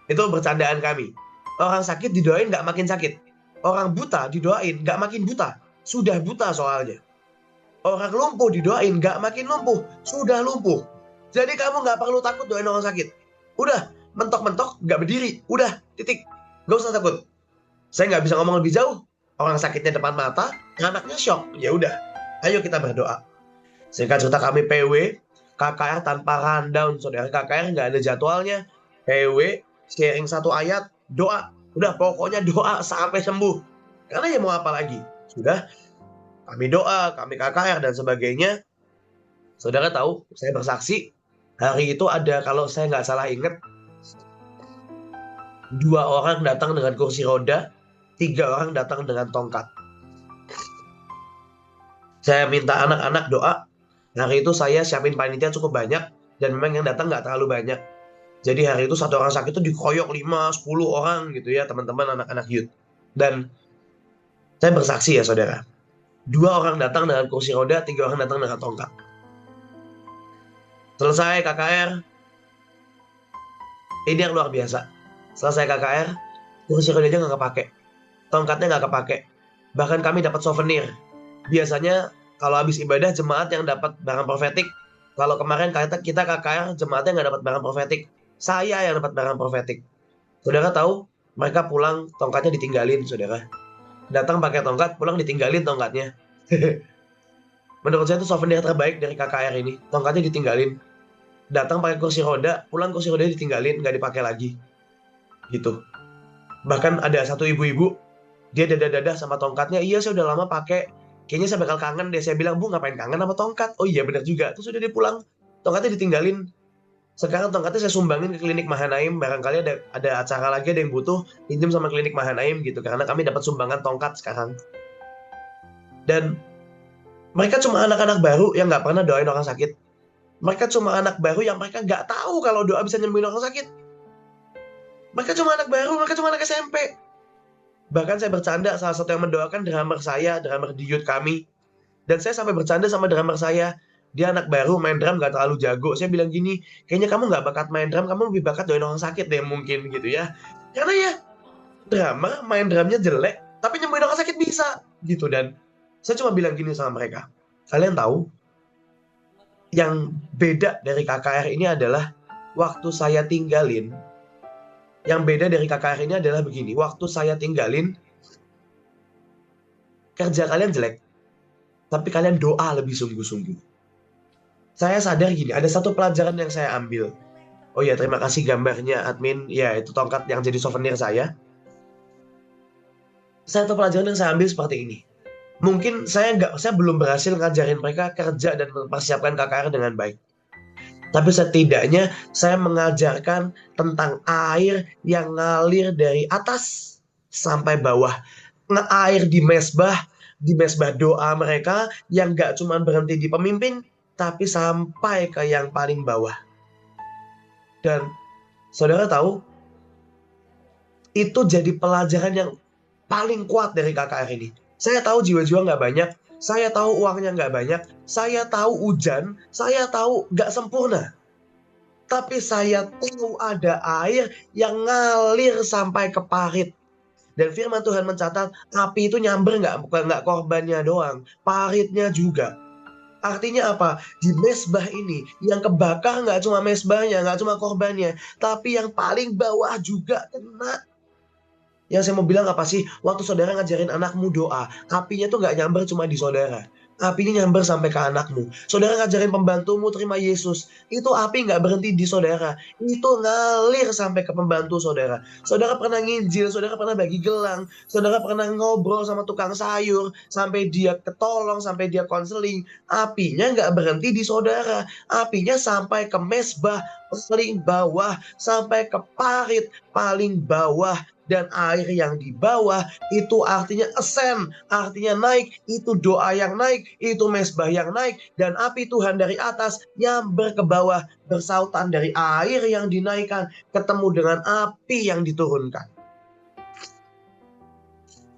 Itu bercandaan kami. Orang sakit didoain nggak makin sakit. Orang buta didoain nggak makin buta. Sudah buta soalnya. Orang lumpuh didoain nggak makin lumpuh. Sudah lumpuh. Jadi kamu nggak perlu takut doain orang sakit. Udah, mentok-mentok nggak berdiri. Udah, titik. Nggak usah takut. Saya nggak bisa ngomong lebih jauh. Orang sakitnya depan mata, anaknya shock. Ya udah, ayo kita berdoa. Singkat cerita kami PW, KKR tanpa rundown, saudara. KKR nggak ada jadwalnya. PW, sharing satu ayat, doa. Udah, pokoknya doa sampai sembuh. Karena ya mau apa lagi? Sudah, kami doa, kami KKR dan sebagainya. Saudara tahu, saya bersaksi, hari itu ada, kalau saya nggak salah ingat, 2 orang datang dengan kursi roda, 3 orang datang dengan tongkat. Saya minta anak-anak doa. Hari itu saya siapin panitia cukup banyak, dan memang yang datang nggak terlalu banyak. Jadi hari itu satu orang sakit itu dikeroyok 5-10 orang gitu ya, teman-teman anak-anak youth. Dan saya bersaksi ya saudara, 2 orang datang dengan kursi roda, 3 orang datang dengan tongkat. Selesai KKR, ini yang luar biasa. Selesai KKR, kursi rodanya nggak kepake, tongkatnya nggak kepake. Bahkan kami dapat souvenir. Biasanya kalau habis ibadah jemaat yang dapat barang profetik. Kalau kemarin kita KKR jemaatnya nggak dapat barang profetik. Saya yang dapat barang profetik. Saudara tahu, mereka pulang tongkatnya ditinggalin, saudara. Datang pakai tongkat, pulang ditinggalin tongkatnya. Menurut saya itu souvenir terbaik dari KKR ini. Tongkatnya ditinggalin. Datang pakai kursi roda, pulang kursi roda ditinggalin, nggak dipakai lagi. Gitu. Bahkan ada satu ibu-ibu, dia dadah-dadah sama tongkatnya. Iya, saya udah lama pakai. Kayaknya saya bakal kangen deh. Saya bilang, Bu, ngapain kangen sama tongkat? Oh iya, benar juga. Terus udah dia pulang, tongkatnya ditinggalin. Sekarang tongkatnya saya sumbangin ke klinik Mahanaim. Barangkali ada acara lagi, ada yang butuh, pinjam sama klinik Mahanaim gitu. Karena kami dapat sumbangan tongkat sekarang. Dan mereka cuma anak-anak baru yang nggak pernah doain orang sakit. Mereka cuma anak baru yang mereka nggak tahu kalau doa bisa nyembuhin orang sakit. Mereka cuma anak baru, mereka cuma anak SMP. Bahkan saya bercanda, salah satu yang mendoakan drummer saya, drummer di youth kami. Dan saya sampai bercanda sama drummer saya. Dia anak baru, main drum gak terlalu jago. Saya bilang gini, kayaknya kamu gak bakat main drum, kamu lebih bakat doain orang sakit deh mungkin gitu ya. Karena ya, drummer main drumnya jelek, tapi nyembuhin orang sakit bisa. Gitu. Dan saya cuma bilang gini sama mereka. Kalian tahu, yang beda dari KKR ini adalah waktu saya tinggalin. Yang beda dari KKR ini adalah begini. Waktu saya tinggalin, kerja kalian jelek, tapi kalian doa lebih sungguh-sungguh. Saya sadar gini, ada satu pelajaran yang saya ambil. Oh ya, terima kasih gambarnya admin. Ya, itu tongkat yang jadi souvenir saya. Satu pelajaran yang saya ambil seperti ini. Mungkin saya belum berhasil ngajarin mereka kerja dan mempersiapkan KKR dengan baik. Tapi setidaknya saya mengajarkan tentang air yang ngalir dari atas sampai bawah. Air di mesbah doa mereka yang gak cuma berhenti di pemimpin, tapi sampai ke yang paling bawah. Dan saudara tahu, itu jadi pelajaran yang paling kuat dari KKR ini. Saya tahu jiwa-jiwa gak banyak, saya tahu uangnya nggak banyak, saya tahu hujan, saya tahu nggak sempurna. Tapi saya tahu ada air yang ngalir sampai ke parit. Dan firman Tuhan mencatat, api itu nyamber nggak korbannya doang, paritnya juga. Artinya apa? Di mesbah ini, yang kebakar nggak cuma mesbahnya, nggak cuma korbannya, tapi yang paling bawah juga kena. Yang saya mau bilang apa sih? Waktu saudara ngajarin anakmu doa, apinya tuh nggak nyamber cuma di saudara. Apinya nyamber sampai ke anakmu. Saudara ngajarin pembantumu terima Yesus, itu api nggak berhenti di saudara. Itu ngalir sampai ke pembantu saudara. Saudara pernah nginjil, saudara pernah bagi gelang, saudara pernah ngobrol sama tukang sayur, sampai dia ketolong, sampai dia konseling. Apinya nggak berhenti di saudara. Apinya sampai ke mesbah paling bawah, sampai ke parit paling bawah. Dan air yang di bawah itu artinya ascend, artinya naik, itu doa yang naik, itu mesbah yang naik, dan api Tuhan dari atas nyamber ke bawah, bersautan dari air yang dinaikkan, ketemu dengan api yang diturunkan.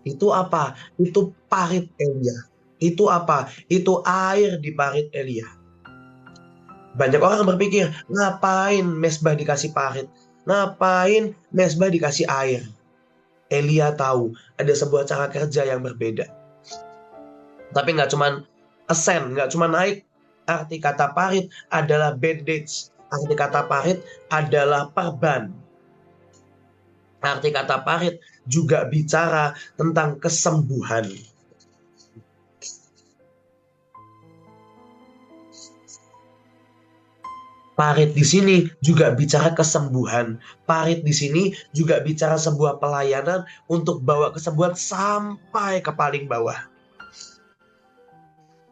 Itu apa? Itu parit Elia. Itu apa? Itu air di parit Elia. Banyak orang berpikir, ngapain mesbah dikasih parit? Ngapain mesbah dikasih air? Elia tahu ada sebuah cara kerja yang berbeda. Tapi nggak cuman ascend, nggak cuma naik. Arti kata parit adalah bandage. Arti kata parit adalah perban. Arti kata parit juga bicara tentang kesembuhan. Parit di sini juga bicara kesembuhan. Parit di sini juga bicara sebuah pelayanan untuk bawa kesembuhan sampai ke paling bawah.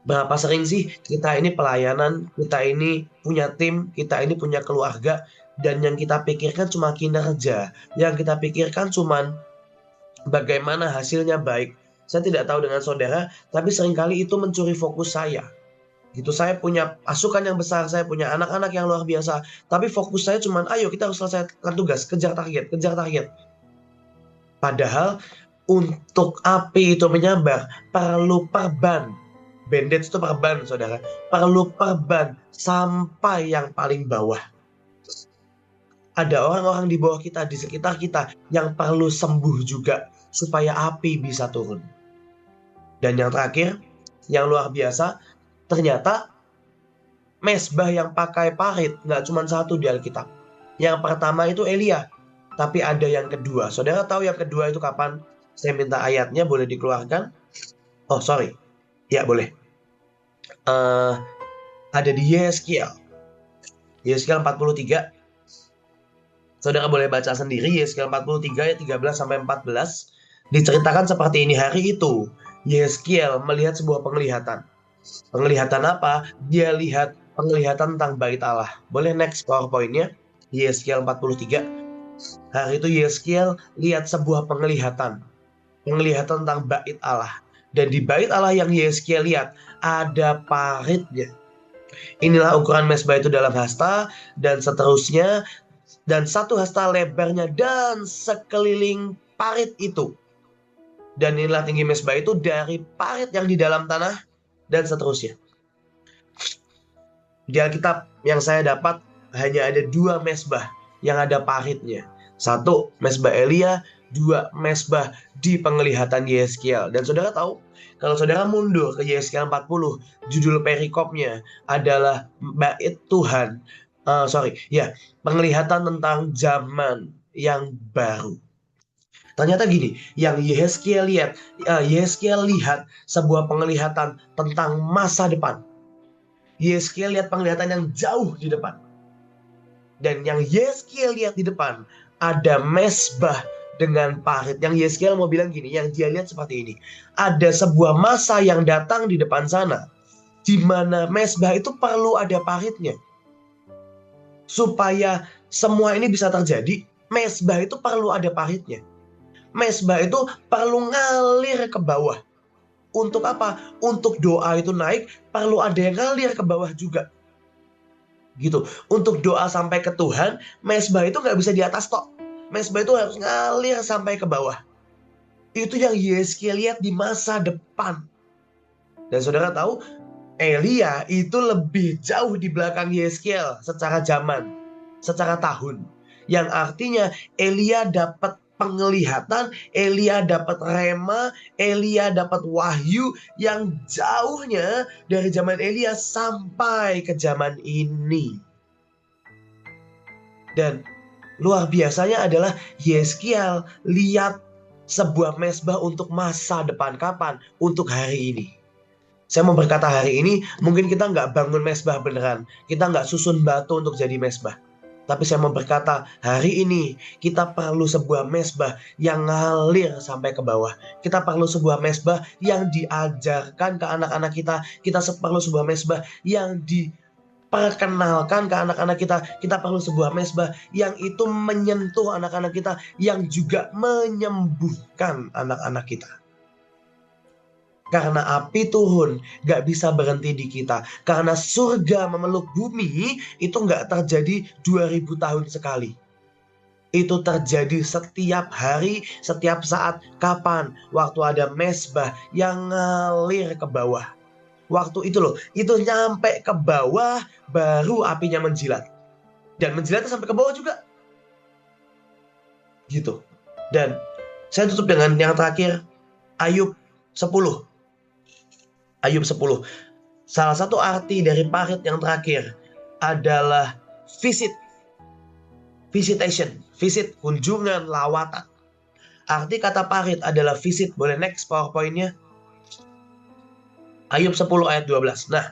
Berapa sering sih kita ini pelayanan, kita ini punya tim, kita ini punya keluarga, dan yang kita pikirkan cuma kinerja, yang kita pikirkan cuma bagaimana hasilnya baik. Saya tidak tahu dengan saudara, tapi seringkali itu mencuri fokus saya. Gitu, saya punya pasukan yang besar, saya punya anak-anak yang luar biasa, tapi fokus saya cuma, ayo kita harus selesaikan tugas, kejar target, kejar target. Padahal untuk api itu menyabar perlu perban. Bandage itu perban, saudara. Perlu perban sampai yang paling bawah. Ada orang-orang di bawah kita, di sekitar kita, yang perlu sembuh juga supaya api bisa turun. Dan yang terakhir, yang luar biasa, ternyata mesbah yang pakai parit nggak cuma satu di Alkitab. Yang pertama itu Elia, tapi ada yang kedua. Saudara tahu yang kedua itu kapan? Saya minta ayatnya, boleh dikeluarkan? Oh sorry, ya boleh. Ada di Yeskiel 43. Saudara boleh baca sendiri, Yeskiel 43 ayat 13-14. Diceritakan seperti ini, hari itu Yeskiel melihat sebuah penglihatan. Penglihatan apa? Dia lihat penglihatan tentang bait Allah. Boleh next PowerPoint-nya? Yeskiel 43. Hari itu Yeskiel lihat sebuah penglihatan. Penglihatan tentang bait Allah. Dan di bait Allah yang Yeskiel lihat, ada paritnya. Inilah ukuran mesbah itu dalam hasta, dan seterusnya. Dan 1 hasta lebarnya dan sekeliling parit itu. Dan inilah tinggi mesbah itu dari parit yang di dalam tanah, dan seterusnya. Di Alkitab yang saya dapat hanya ada 2 mesbah yang ada paritnya. 1 mesbah Elia, 2 mesbah di penglihatan Yeskiel. Dan saudara tahu, kalau saudara mundur ke Yeskiel 40, judul perikopnya adalah bait Tuhan. Penglihatan tentang zaman yang baru. Ternyata gini, yang Yeskiel lihat sebuah penglihatan tentang masa depan. Yeskiel lihat penglihatan yang jauh di depan. Dan yang Yeskiel lihat di depan ada mesbah dengan parit. Yang Yeskiel mau bilang gini, yang dia lihat seperti ini. Ada sebuah masa yang datang di depan sana, di mana mesbah itu perlu ada paritnya. Supaya semua ini bisa terjadi, mesbah itu perlu ada paritnya. Mesbah itu perlu ngalir ke bawah. Untuk apa? Untuk doa itu naik, perlu ada yang ngalir ke bawah juga. Gitu. Untuk doa sampai ke Tuhan, mesbah itu nggak bisa di atas tok. Mesbah itu harus ngalir sampai ke bawah. Itu yang Yeskiel lihat di masa depan. Dan saudara tahu, Elia itu lebih jauh di belakang Yeskiel secara zaman, secara tahun. Yang artinya Elia dapat penglihatan, Elia dapat rema, Elia dapat wahyu yang jauhnya dari zaman Elia sampai ke zaman ini. Dan luar biasanya adalah Yeskiel lihat sebuah mesbah untuk masa depan. Kapan? Untuk hari ini. Saya mau berkata hari ini, mungkin kita nggak bangun mesbah beneran. Kita nggak susun batu untuk jadi mesbah. Tapi saya mau berkata, hari ini kita perlu sebuah mesbah yang ngalir sampai ke bawah. Kita perlu sebuah mesbah yang diajarkan ke anak-anak kita. Kita perlu sebuah mesbah yang diperkenalkan ke anak-anak kita. Kita perlu sebuah mesbah yang itu menyentuh anak-anak kita, yang juga menyembuhkan anak-anak kita. Karena api turun gak bisa berhenti di kita. Karena surga memeluk bumi itu gak terjadi 2000 tahun sekali. Itu terjadi setiap hari, setiap saat. Kapan? Waktu ada mesbah yang ngalir ke bawah. Waktu itu loh, itu nyampe ke bawah, baru apinya menjilat. Dan menjilatnya sampai ke bawah juga. Gitu. Dan saya tutup dengan yang terakhir, Ayub 10. Ayub 10. Salah satu arti dari parit yang terakhir adalah visit. Visitation. Visit, kunjungan, lawatan. Arti kata parit adalah visit. Boleh next PowerPoint-nya. Ayub 10 ayat 12. Nah,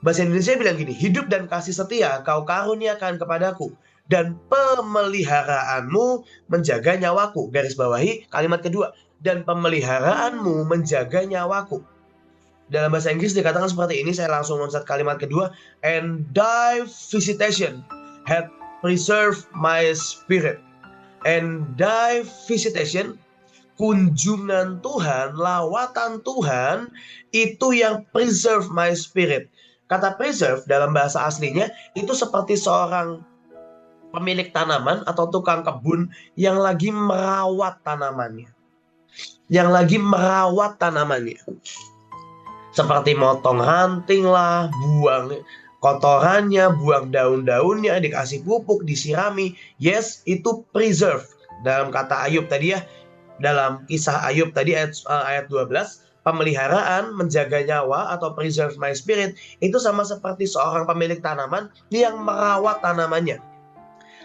bahasa Indonesia bilang gini, hidup dan kasih setia kau karuniakan kepadaku, dan pemeliharaanmu menjaga nyawaku. Garis bawahi kalimat kedua, dan pemeliharaanmu menjaga nyawaku. Dalam bahasa Inggris dikatakan seperti ini, saya langsung loncat kalimat kedua, and thy visitation hath preserved my spirit. And thy visitation, kunjungan Tuhan, lawatan Tuhan, itu yang preserve my spirit. Kata preserve dalam bahasa aslinya itu seperti seorang pemilik tanaman atau tukang kebun yang lagi merawat tanamannya. Yang lagi merawat tanamannya. Seperti motong ranting lah, buang kotorannya, buang daun-daunnya, dikasih pupuk, disirami. Yes, itu preserve. Dalam kata Ayub tadi ya, dalam kisah Ayub tadi ayat 12, pemeliharaan, menjaga nyawa atau preserve my spirit, itu sama seperti seorang pemilik tanaman yang merawat tanamannya.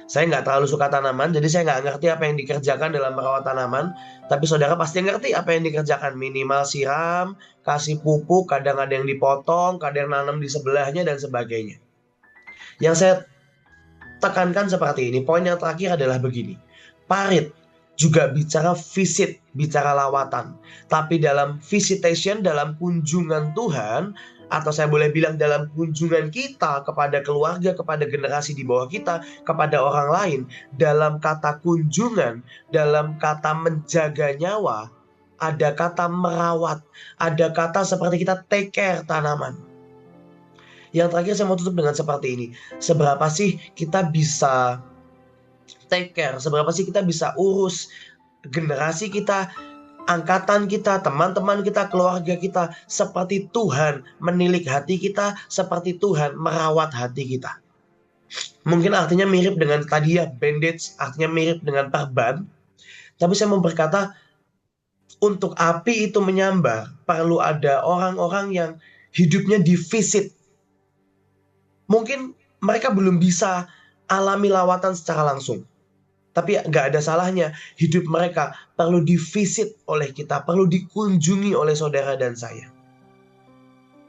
Saya nggak terlalu suka tanaman, jadi saya nggak ngerti apa yang dikerjakan dalam merawat tanaman. Tapi saudara pasti ngerti apa yang dikerjakan. Minimal siram, kasih pupuk, kadang ada yang dipotong, kadang nanam di sebelahnya, dan sebagainya. Yang saya tekankan seperti ini, poin yang terakhir adalah begini. Parit juga bicara visit, bicara lawatan. Tapi dalam visitation, dalam kunjungan Tuhan, atau saya boleh bilang dalam kunjungan kita kepada keluarga, kepada generasi di bawah kita, kepada orang lain, dalam kata kunjungan, dalam kata menjaga nyawa, ada kata merawat, ada kata seperti kita take care tanaman. Yang terakhir saya mau tutup dengan seperti ini. Seberapa sih kita bisa take care, seberapa sih kita bisa urus generasi kita, angkatan kita, teman-teman kita, keluarga kita, seperti Tuhan menilik hati kita, seperti Tuhan merawat hati kita. Mungkin artinya mirip dengan tadi ya, bandage, artinya mirip dengan perban. Tapi saya mau berkata, untuk api itu menyambar, perlu ada orang-orang yang hidupnya divisit. Mungkin mereka belum bisa alami lawatan secara langsung. Tapi nggak ada salahnya hidup mereka perlu divisit oleh kita, perlu dikunjungi oleh saudara dan saya.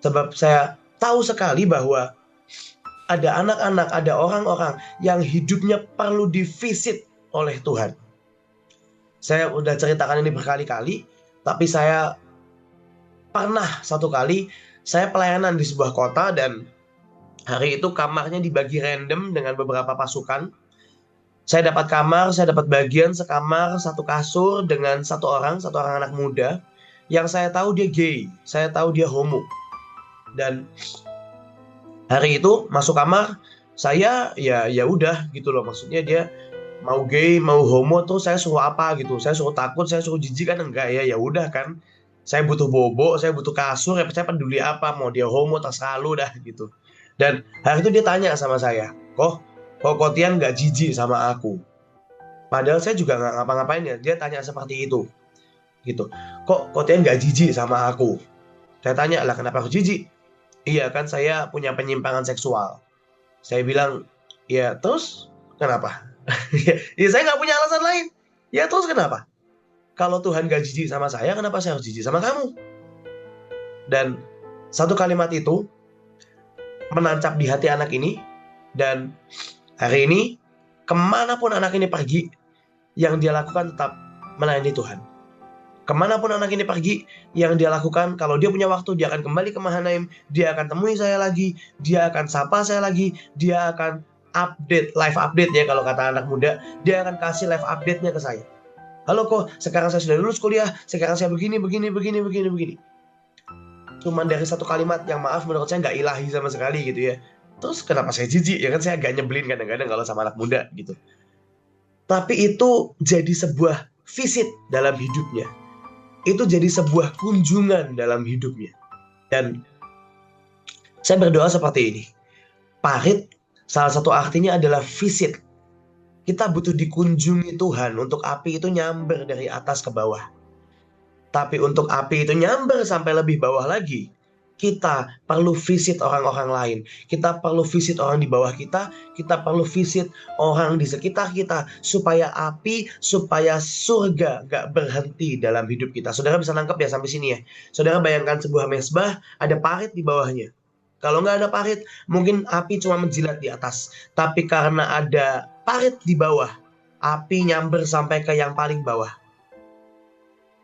Sebab saya tahu sekali bahwa ada anak-anak, ada orang-orang yang hidupnya perlu divisit oleh Tuhan. Saya udah ceritakan ini berkali-kali, tapi saya pernah satu kali, saya pelayanan di sebuah kota dan hari itu kamarnya dibagi random dengan beberapa pasukan. Saya dapat kamar, saya dapat bagian sekamar, satu kasur dengan satu orang anak muda yang saya tahu dia gay, saya tahu dia homo. Dan hari itu masuk kamar, saya ya udah gitu loh, maksudnya dia mau gay, mau homo tuh saya suruh apa gitu, saya suruh takut, saya suruh jijik kan enggak ya udah kan. Saya butuh bobo, saya butuh kasur, ya saya peduli apa, mau dia homo terserah lu dah gitu. Dan hari itu dia tanya sama saya, kok Tian gak jijik sama aku? Padahal saya juga gak ngapa-ngapain ya. Dia tanya seperti itu gitu. Kok Tian gak jijik sama aku? Saya tanya, lah kenapa aku jijik? Iya kan saya punya penyimpangan seksual. Saya bilang, ya terus kenapa? Ya saya gak punya alasan lain. Ya terus kenapa? Kalau Tuhan gak jijik sama saya, kenapa saya harus jijik sama kamu? Dan satu kalimat itu menancap di hati anak ini. Dan hari ini, kemanapun anak ini pergi, yang dia lakukan tetap melayani Tuhan. Kemanapun anak ini pergi, yang dia lakukan, kalau dia punya waktu, dia akan kembali ke Mahanaim, dia akan temui saya lagi, dia akan sapa saya lagi, dia akan update, live update ya kalau kata anak muda, dia akan kasih live update-nya ke saya. Halo kok, sekarang saya sudah lulus kuliah, sekarang saya begini. Cuman dari satu kalimat yang maaf menurut saya nggak ilahi sama sekali gitu ya. Terus kenapa saya jijik? Ya kan saya agak nyebelin kadang-kadang kalau sama anak muda gitu. Tapi itu jadi sebuah visit dalam hidupnya. Itu jadi sebuah kunjungan dalam hidupnya. Dan saya berdoa seperti ini. Parit, salah satu artinya adalah visit. Kita butuh dikunjungi Tuhan untuk api itu nyamber dari atas ke bawah. Tapi untuk api itu nyamber sampai lebih bawah lagi, kita perlu visit orang-orang lain. Kita perlu visit orang di bawah kita. Kita perlu visit orang di sekitar kita. Supaya api, supaya surga gak berhenti dalam hidup kita. Saudara bisa nangkep ya sampai sini ya. Saudara bayangkan sebuah mezbah, ada parit di bawahnya. Kalau nggak ada parit, mungkin api cuma menjilat di atas. Tapi karena ada parit di bawah, api nyamber sampai ke yang paling bawah.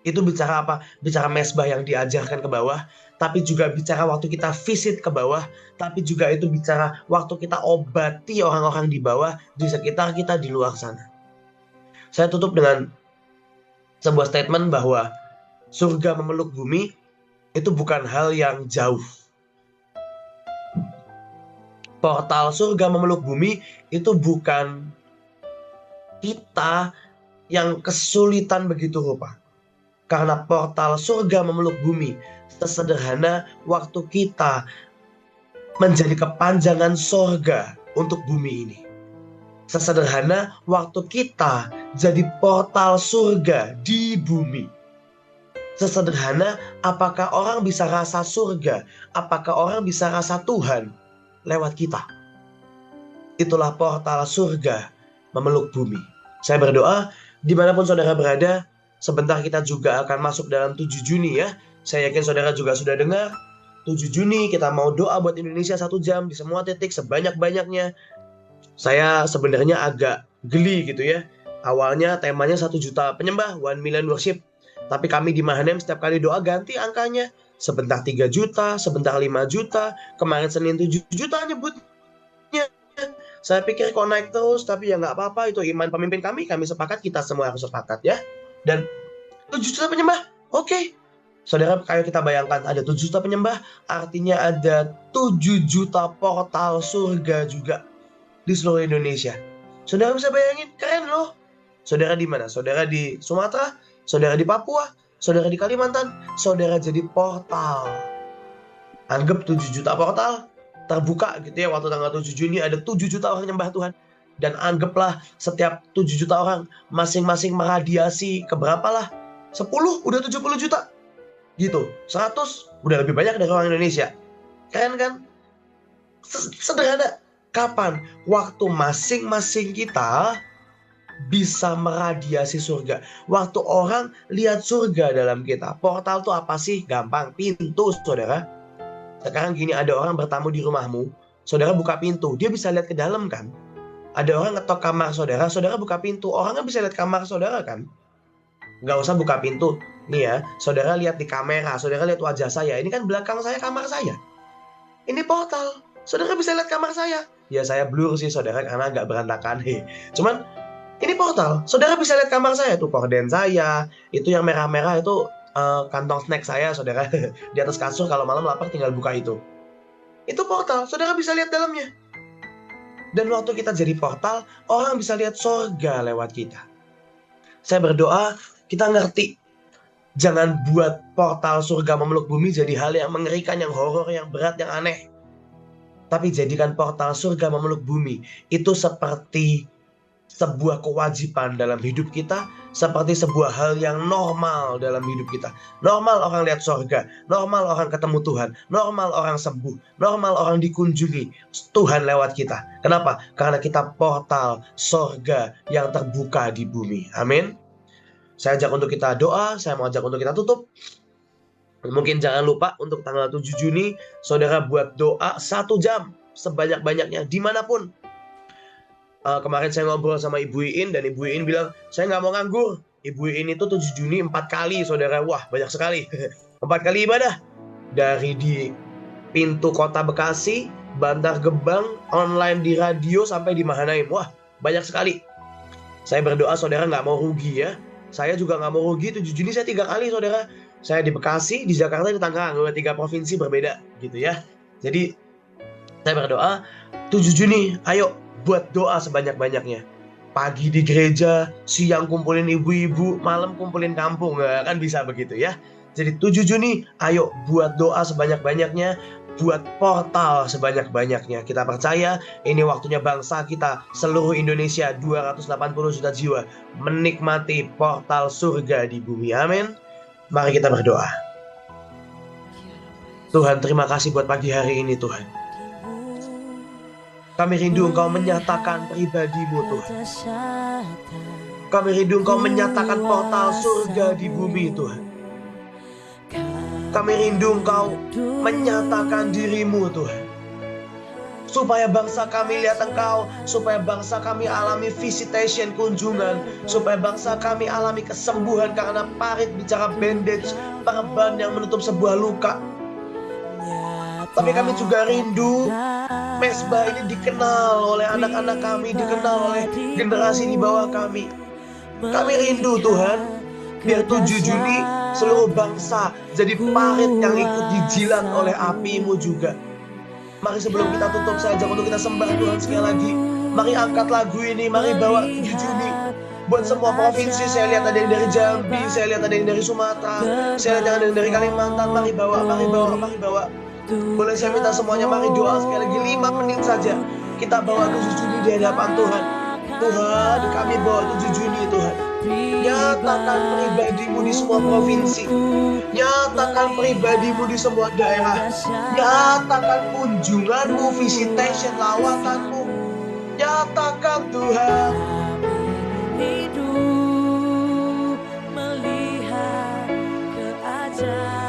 Itu bicara apa? Bicara mezbah yang diajarkan ke bawah, tapi juga bicara waktu kita visit ke bawah, tapi juga itu bicara waktu kita obati orang-orang di bawah, di sekitar kita, di luar sana. Saya tutup dengan sebuah statement bahwa surga memeluk bumi itu bukan hal yang jauh. Portal surga memeluk bumi itu bukan kita yang kesulitan begitu rupa. Karena portal surga memeluk bumi sesederhana waktu kita menjadi kepanjangan surga untuk bumi ini. Sesederhana waktu kita jadi portal surga di bumi. Sesederhana apakah orang bisa rasa surga, apakah orang bisa rasa Tuhan lewat kita. Itulah portal surga memeluk bumi. Saya berdoa dimanapun saudara berada, sebentar kita juga akan masuk dalam 7 Juni ya. Saya yakin saudara juga sudah dengar. 7 Juni kita mau doa buat Indonesia 1 jam di semua titik sebanyak-banyaknya. Saya sebenarnya agak geli gitu ya. Awalnya temanya 1 juta penyembah, 1 million worship. Tapi kami di Mahanem setiap kali doa ganti angkanya. Sebentar 3 juta, sebentar 5 juta. Kemarin Senin 7 juta nyebutnya. Saya pikir kok naik terus, tapi ya nggak apa-apa. Itu iman pemimpin kami sepakat, kita semua harus sepakat ya. Dan 7 juta penyembah, oke. Saudara, kayak kita bayangkan ada 7 juta penyembah, artinya ada 7 juta portal surga juga di seluruh Indonesia. Saudara bisa bayangin, keren loh. Saudara di mana? Saudara di Sumatera, saudara di Papua, saudara di Kalimantan, saudara jadi portal. Anggap 7 juta portal terbuka gitu ya, waktu tanggal 7 Juni ada 7 juta orang nyembah Tuhan. Dan anggaplah setiap 7 juta orang masing-masing meradiasi ke berapa lah? 10 udah 70 juta. Gitu. 100 udah lebih banyak dari orang Indonesia. Keren kan? Sederhana. Kapan? Waktu masing-masing kita bisa meradiasi surga. Waktu orang lihat surga dalam kita. Portal tuh apa sih? Gampang. Pintu, saudara. Sekarang gini, ada orang bertamu di rumahmu. Saudara buka pintu. Dia bisa lihat ke dalam kan? Ada orang ngetok kamar saudara, saudara buka pintu. Orangnya bisa lihat kamar saudara kan? Nggak usah buka pintu. Nih ya, saudara lihat di kamera, saudara lihat wajah saya. Ini kan belakang saya kamar saya. Ini portal. Saudara bisa lihat kamar saya. Ya saya blur sih saudara karena agak berantakan. Cuman ini portal. Saudara bisa lihat kamar saya. Tuh korden saya. Itu yang merah-merah itu kantong snack saya saudara. Di atas kasur kalau malam lapar tinggal buka itu. Itu portal. Saudara bisa lihat dalamnya. Dan waktu kita jadi portal, orang bisa lihat surga lewat kita. Saya berdoa, kita ngerti. Jangan buat portal surga memeluk bumi jadi hal yang mengerikan, yang horor, yang berat, yang aneh. Tapi jadikan portal surga memeluk bumi itu seperti sebuah kewajiban dalam hidup kita, seperti sebuah hal yang normal dalam hidup kita. Normal orang lihat surga, normal orang ketemu Tuhan, normal orang sembuh, normal orang dikunjungi Tuhan lewat kita. Kenapa? Karena kita portal surga yang terbuka di bumi. Amin. Saya ajak untuk kita doa, saya mau ajak untuk kita tutup. Mungkin jangan lupa untuk tanggal 7 Juni, saudara buat doa 1 jam sebanyak-banyaknya, dimanapun. Kemarin saya ngobrol sama Ibu Iin dan Ibu Iin bilang, saya nggak mau nganggur. Ibu Iin itu 7 Juni 4 kali, saudara. Wah, banyak sekali. 4 kali ibadah. Dari di pintu kota Bekasi, Bantar Gebang, online di radio, sampai di Mahanaim. Wah, banyak sekali. Saya berdoa saudara nggak mau rugi ya. Saya juga nggak mau rugi. 7 Juni saya 3 kali, saudara. Saya di Bekasi, di Jakarta, di Tangerang. 3 provinsi berbeda gitu ya. Jadi, saya berdoa 7 Juni, ayo buat doa sebanyak-banyaknya. Pagi di gereja, siang kumpulin ibu-ibu, malam kumpulin kampung. Nggak kan bisa begitu ya. Jadi 7 Juni, ayo buat doa sebanyak-banyaknya, buat portal sebanyak-banyaknya. Kita percaya ini waktunya bangsa kita, seluruh Indonesia 280 juta jiwa menikmati portal surga di bumi. Amin. Mari kita berdoa. Tuhan, terima kasih buat pagi hari ini Tuhan. Kami rindu Engkau menyatakan pribadi-Mu Tuhan. Kami rindu Engkau menyatakan portal surga di bumi Tuhan. Kami rindu Engkau menyatakan diri-Mu Tuhan. Supaya bangsa kami lihat Engkau, supaya bangsa kami alami visitation, kunjungan, supaya bangsa kami alami kesembuhan karena parit bicara bandage, perban yang menutup sebuah luka. Tapi kami juga rindu mesbah ini dikenal oleh anak-anak kami, dikenal oleh generasi di bawah kami. Kami rindu Tuhan, biar 7 Juni seluruh bangsa jadi parit yang ikut dijilat oleh api-Mu juga. Mari sebelum kita tutup saja untuk kita sembah Tuhan sekali lagi, mari angkat lagu ini, mari bawa 7 Juni buat semua provinsi. Saya lihat ada yang dari Jambi, saya lihat ada yang dari Sumatera, saya lihat ada yang dari Kalimantan. Mari bawa, mari bawa, mari bawa. Boleh saya minta semuanya mari doa sekali lagi 5 menit saja. Kita bawa 7 Juni di hadapan Tuhan. Tuhan, kami bawa 7 Juni Tuhan. Nyatakan pribadi-Mu di semua provinsi. Nyatakan pribadi-Mu di semua daerah. Nyatakan kunjungan-Mu, visitation, lawatan-Mu. Nyatakan Tuhan. Hidup melihat keajaiban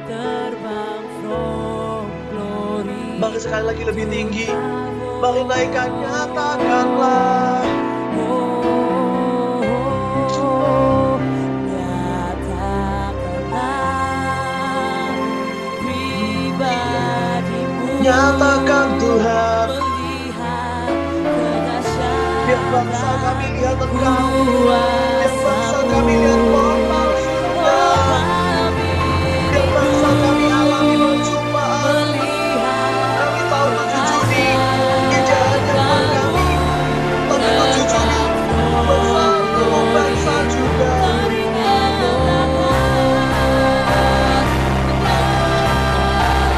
terbang from glory. Mari sekali lagi lebih tinggi. Mari naikkan, nyatakanlah. Nyatakan Tuhan. Biar bangsa kami lihat Engkau. Biar bangsa kami lihat portal surga. Biar bangsa kami alami perjumpaan. Kami tahu 7 Juni tidak hanya buat kami, tapi 7 Juni buat seluruh bangsa juga.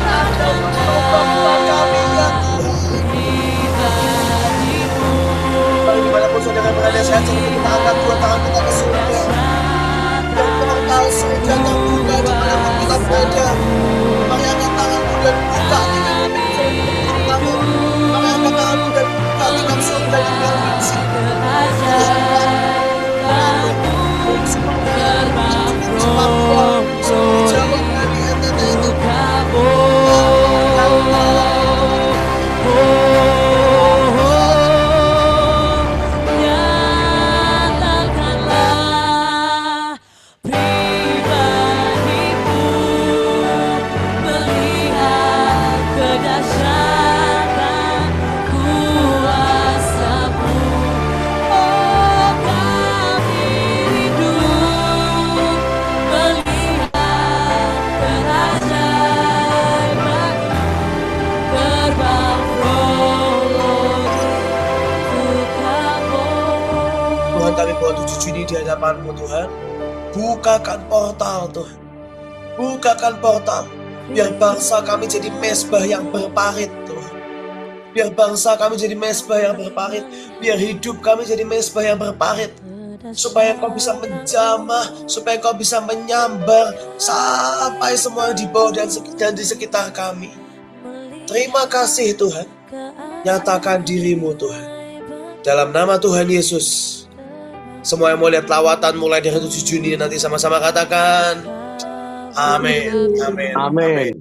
Ada untuk bangsa kami ya Tuhan. Mari dimanapun saudara berada, saya ajak untuk kita angkat dua tangan kita ke surga. Dan portal surga terbuka dimanapun kita berada. Mari angkat tanganmu dan buka tingkat kamu. Mari angkat tanganmu dan buka tingkat surga di provinsi. Kami bawa 7 Juni di hadapan-Mu Tuhan. Bukakan portal Tuhan. Bukakan portal. Biar bangsa kami jadi mesbah yang berparit Tuhan. Biar bangsa kami jadi mesbah yang berparit. Biar hidup kami jadi mesbah yang berparit. Supaya Kau bisa menjamah, supaya Kau bisa menyambar sampai semua di bawah dan di sekitar kami. Terima kasih Tuhan. Nyatakan diri-Mu Tuhan. Dalam nama Tuhan Yesus. Semua yang mau lihat lawatan mulai dari 7 Juni nanti sama-sama katakan amin. Amin. Amin.